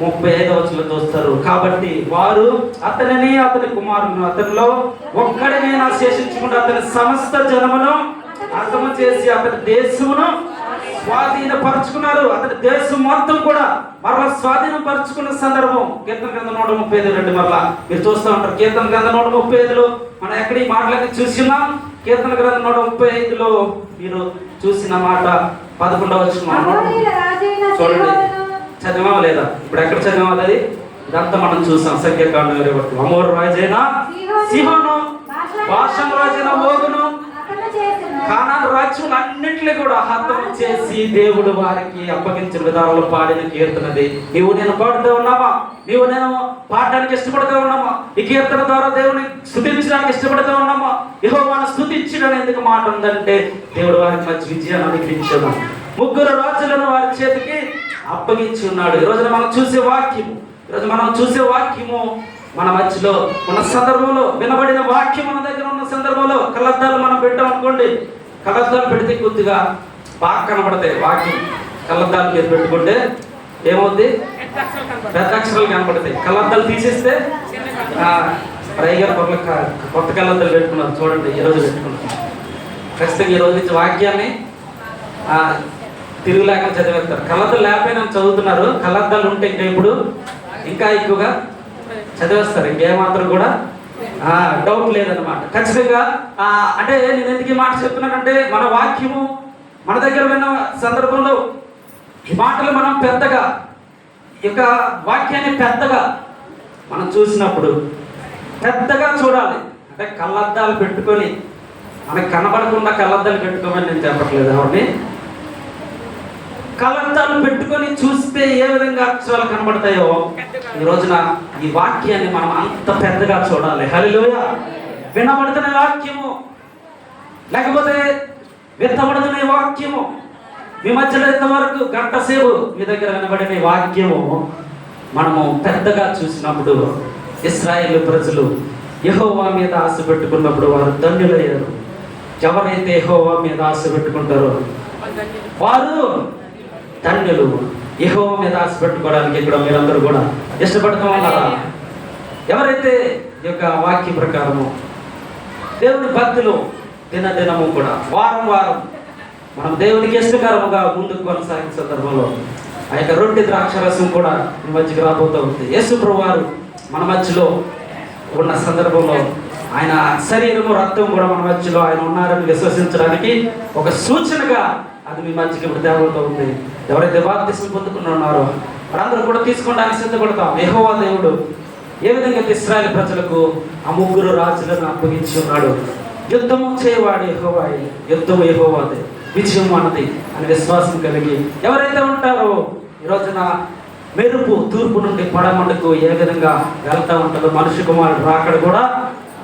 S1: 35వ వచనంలో చూస్తారు. కాబట్టి వారు అతనిని అతని కుమారుని అతనిలో ఒక్కడిని శేషించకుండా అతని సమస్త జనమును హతము చేసి అతని దేశమును స్వాధీనపరుచుకున్నారు. అతని దేశం మొత్తం కూడా మరలా స్వాధీనపరుచుకున్న సందర్భం కీర్తన గ్రంథం 135 మరలా మీరు చూస్తూ ఉంటారు. కీర్తన గ్రంథం 135 మనం ఎక్కడ ఈ మాటలన్నీ చూస్తున్నాం. కీర్తన గ్రంథం 135 మీరు చూసిన మాట 11వ వచనం చూడండి. చదివా లేదా? ఇప్పుడు ఎక్కడ చదివాలి? అది ఇదంతా మనం చూసాం. సంఖ్యాకాండం 21. అమోరు రాజైన సీహోను, బాషాను రాజైన ఓగును, కానాను రాజ్యాలన్నింటినీ కూడా హతం చేసి దేవుడు వారికి అప్పగించిన విధానంలో పాడిన కీర్తనది. నీవు నేను పాడుతూ ఉన్నామా? నీవు నేను పాడడానికి ఇష్టపడుతూ ఉన్నామా? ఈ కీర్తన ద్వారా దేవుని స్తుతించడానికి ఇష్టపడుతూ ఉన్నామా? యెహోవాను స్తుతించడం ఎందుకు మాట ఉందంటే దేవుడు వారికి మంచి విజయాన్ని అనుగ్రహించాడు. 3 రాజులను వారి చేతికి అప్పగించి ఉన్నాడు. ఈరోజు మనం చూసే వాక్యము మన మధ్యలో ఉన్న సందర్భంలో, వినబడిన వాక్యం మన దగ్గర ఉన్న సందర్భంలో కళ్ళద్దాలు మనం పెట్టాం అనుకోండి. కళ్ళద్దాలు పెడితే కొద్దిగా బాగా కనబడతాయి. వాక్యం కళ్ళద్దాలు మీద పెట్టుకుంటే ఏమవుద్ది? పెద్ద అక్షరాలు కనబడతాయి. కళ్ళద్దాలు తీసేస్తే రైగారు కొత్త కళ్ళద్దాలు పెట్టుకున్నారు చూడండి. ఈరోజు పెట్టుకున్నారు. ఖచ్చితంగా ఈరోజు నుంచి వాక్యాన్ని తిరుగులేక చదివేస్తారు. కళ్ళద్దాలు లేకపోయినా చదువుతున్నారు. కళ్ళద్దాలు ఉంటే ఇంకా ఎక్కువగా చదివేస్తారు. ఇంకేమాత్రం కూడా డౌట్ లేదన్నమాట. ఖచ్చితంగా అంటే నేను ఎందుకు ఈ మాట చెప్తున్నానంటే మన వాక్యము మన దగ్గర విన్న సందర్భంలో ఈ మాటలు మనం పెద్దగా ఈ యొక్క వాక్యాన్ని పెద్దగా మనం చూసినప్పుడు పెద్దగా చూడాలి. అంటే కళ్ళద్దాలు పెట్టుకొని మనకు కనబడకుండా కళ్ళద్దాలు పెట్టుకోమని నేను చెప్పట్లేదు. ఎవరిని కళ్ళద్దాలు పెట్టుకొని చూస్తే ఏ విధంగా అక్షరాలు కనబడతాయో ఈ రోజున ఈ వాక్యాన్ని మనం అంత పెద్దగా చూడాలి. హల్లెలూయా. వినబడుతున్న వాక్యము లేకపోతే విత్తబడుతున్న వాక్యము మీ మధ్యలో ఇంతవరకు గంట సేపు మీ దగ్గర వినబడిన వాక్యము మనము పెద్దగా చూసినప్పుడు ఇశ్రాయేలు ప్రజలు యెహోవా మీద ఆశ పెట్టుకున్నప్పుడు వారు ధన్యులయ్యారు. ఎవరైతే యెహోవా మీద ఆశ పెట్టుకుంటారో వారు ధన్యులు. యెహోవా మీద ఆశ పెట్టుకోవడానికి ఇక్కడ మీరందరూ కూడా ఇష్టపడుతూ ఉన్నారా? ఎవరైతే ఈ యొక్క వాక్య ప్రకారము దేవుని భక్తిలో దినదినము కూడా వారం మనం దేవునికి ఇష్టకరముగా ముందుకు కొనసాగిన సందర్భంలో ఆ యొక్క రొట్టె ద్రాక్షరసం కూడా మీ మధ్యకి రాబోతూ ఉంది. యేసు ప్రభువారు మన మధ్యలో ఉన్న సందర్భంలో ఆయన శరీరము రక్తం కూడా మన మధ్యలో ఆయన ఉన్నారని విశ్వసించడానికి ఒక సూచనగా అది మీ మధ్యకి ఇప్పుడు తేవబోతూ ఉంది. ఎవరైతే బాప్తిస్మం పొందుకుని ఉన్నారో వారందరూ కూడా తీసుకోవడానికి సిద్ధపడతాం. యెహోవా దేవుడు ఏ విధంగా ఇశ్రాయేలు ప్రజలకు ఆ 3 రాజులను అప్పగించి ఉన్నాడు. యుద్ధము చేయవాడు యెహోవాయే, యుద్ధము యెహోవాదే, విజయం మనది అని విశ్వాసం కలిగి ఎవరైతే ఉంటారో ఈ రోజున మెరుపు తూర్పు నుండి పడమటకు ఏ విధంగా వెళ్తా ఉంటుందో మనిషి కుమారుడు రాకడ కూడా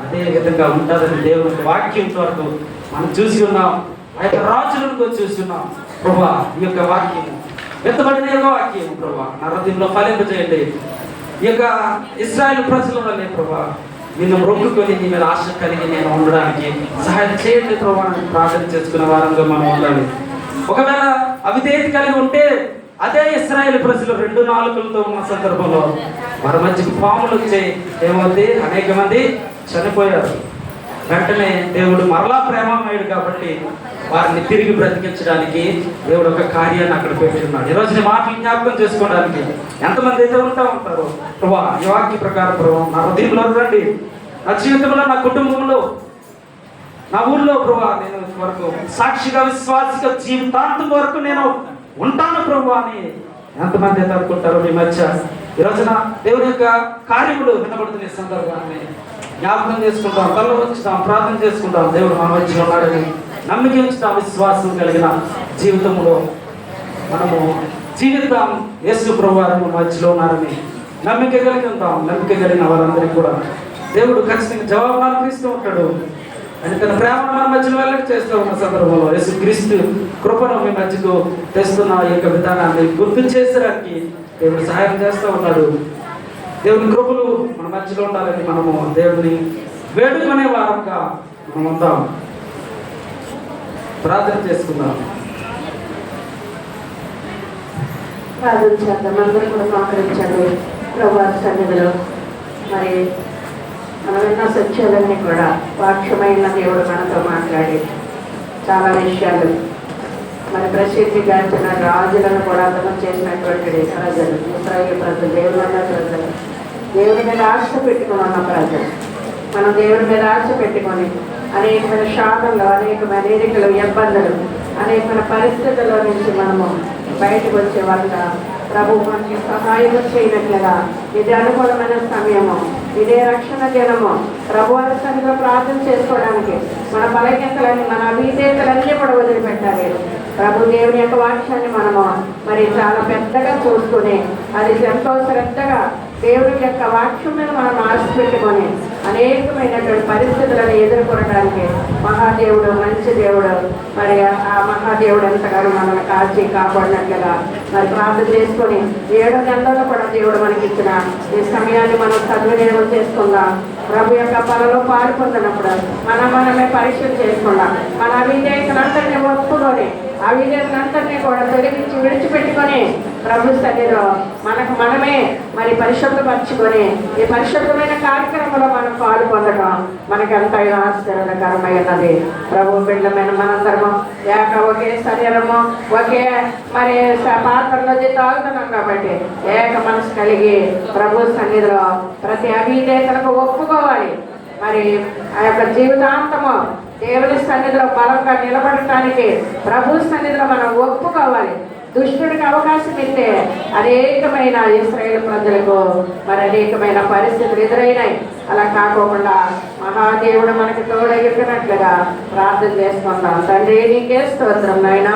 S1: అదే విధంగా ఉంటుందని దేవుని వాక్యం వరకు మనం చూసి ఉన్నాం. ఆ యొక్క రాజులను చూస్తున్నాం. ప్రభా ఈ యొక్క వాక్యము వెత్తబడిన యొక్క వాక్యము ప్రభా నా హృదయంలో ఫలింపజేయండి. ఈ యొక్క ఇశ్రాయేలు ప్రజల వల్లే ప్రభా నిన్ను మొక్కుకొని నీ మీద ఆశ కలిగి నేను ఉండడానికి సహాయం చేయండి ప్రభు అని ప్రార్థన చేసుకునే వారంగా మనం ఉండాలి. ఒకవేళ అవిధేయత కలిగి ఉంటే అదే ఇశ్రాయేలు ప్రజలు 2 నాలుకలతో ఉన్న సందర్భంలో వారి మధ్యకి పాములు వచ్చాయి. ఏమవుతుంది? అనేక మంది చనిపోయారు. వెంటనే దేవుడు మరలా ప్రేమమయుడు కాబట్టి వారిని తిరిగి బ్రతికించడానికి దేవుడు ఒక కార్యాన్ని అక్కడ పెట్టున్నాడు. ఈరోజు నీ మాటలు జ్ఞాపకం చేసుకోవడానికి ఎంతమంది అయితే ఉంటారో ప్రభా ఈ వాక్య ప్రకారం ప్రభావ నా హృదయంలో రండి, నా జీవితంలో, నా కుటుంబంలో, నా ఊళ్ళో ప్రభా నేను వరకు సాక్షిగా విశ్వాసిగా జీవితాంతం వరకు నేను ఉంటాను ప్రభు అని ఎంతమంది అయితే అనుకుంటారో మీ మధ్య ఈ రోజున దేవుని యొక్క కార్యములు వినబడుతున్న సందర్భాన్ని జ్ఞాపకం చేసుకుంటాం, కళ్ళు ఉంచుతాం, ప్రార్థన చేసుకుంటాం. దేవుడు మన మధ్య ఉన్నాడని నమ్మిక ఉంచుతాం. విశ్వాసం కలిగిన జీవితంలో మనము జీవితాం. యేసు ప్రభు వారు మధ్యలో ఉన్నారని నమ్మిక కలిగి ఉంటాం. నమ్మిక కలిగిన వారందరికీ కూడా దేవుడు ఖచ్చితంగా జవాబు అనుగ్రహిస్తూ ఉంటాడు. అని తన ప్రేమను మన మధ్యలో వెళ్ళక చేస్తూ ఉన్న సందర్భంలో యేసు క్రీస్తు కృపను మీ మధ్యకు తెస్తున్న ఈ యొక్క విధానాన్ని గుర్తు చేసడానికి దేవుడు సహాయం చేస్తూ ఉన్నాడు. దేవుని కృపలు మన మధ్యలో ఉండాలని మనము దేవుడిని వేడుకునే వారంగా మనం ఉంటాం. ప్రార్థన చేసుకుందాం.
S3: ప్రార్థన చేద్దాం. అందరూ కూడా సహకరించండి ప్రభువారి సన్నిధిలో. మరి మనం విన్న సత్యాలన్నీ కూడా వాక్యమైన దేవుడు మనతో మాట్లాడి చాలా విషయాలు మరి ప్రసిద్ధిగాంచిన రాజులను కూడా అర్థం చేసినటువంటి ప్రజలు, ఇశ్రాయేలు ప్రజలు, దేవుళ్ళ ప్రజలు, దేవుడి మీద ఆశ పెట్టుకుని ఉన్న ప్రజలు. మనం దేవుడి మీద ఆశ పెట్టుకొని అనేకమైన శాఖల్లో, అనేకమైన ఎన్నికలు, ఇబ్బందులు, అనేకమైన పరిస్థితుల్లో నుంచి మనము బయటకు వచ్చే వాళ్ళ ప్రభు మనకి సహాయం చేయనట్లుగా ఇది అనుకూలమైన సమయము, ఇదే రక్షణ దినము. ప్రభు సన్నిధిలో ప్రార్థన చేసుకోవడానికి మన బలహీనతలన్నీ, మన అవిధేయతలన్నీ కూడా వదిలిపెట్టాలి. ప్రభు దేవుని యొక్క వాక్యాన్ని మనము మరి చాలా పెద్దగా చూసుకుని అది ఎంతో శ్రద్ధగా దేవుని యొక్క వాక్యం మీద మనం ఆశ పెట్టుకొని అనేకమైనటువంటి పరిస్థితులను ఎదుర్కొనడానికి మహాదేవుడు, మంచి దేవుడు, మరి ఆ మహాదేవుడు ఎంతగానో మనల్ని కాల్చి కాపాడినట్లుగా మరి ప్రార్థన చేసుకొని 7 నెలల్లో కూడా దేవుడు మనకి ఇచ్చిన ఈ సమయాన్ని మనం సద్వినియోగం చేసుకుందాం. ప్రభు యొక్క పనిలో పాలు పొందినప్పుడు మనమే పరీక్షలు చేసుకుందాం. మన అవిధేయతలందరినీ ఒప్పుకొని అవిధేయతలందరినీ కూడా తొలగించి విడిచిపెట్టుకొని ప్రభు సన్నిధిలో మనమే మరి పరిశుభ్రపరచుకొని ఈ పరిశుభ్రమైన కార్యక్రమంలో మనం పాలు పొందడం మనకు ఎంతైనా ఆశ్చర్యకరమైనది. ప్రభు బిడ్డమైన మనందరము ఒకే శరీరము, ఒకే మరి పాత్రలో తాగుతున్నాం కాబట్టి ఏక మనసు కలిగి ప్రభు సన్నిధిలో ప్రతి అవిధేయతలకు ఒప్పుకోవాలి. మరి ఆ యొక్క జీవితాంతము దేవుని సన్నిధిలో బలంగా నిలబడటానికి ప్రభు సన్నిధిలో మనం ఒప్పుకోవాలి. దుష్టుడికి అవకాశం ఇస్తే అనేకమైన ఇశ్రాయేలు ప్రజలకు మరి అనేకమైన పరిస్థితులు ఎదురైనాయి. అలా కాకోకుండా మహాదేవుడు మనకి తోడగిరినట్లుగా ప్రార్థన చేసుకుందాం. తండ్రి నీకే స్తోత్రం నాయనా.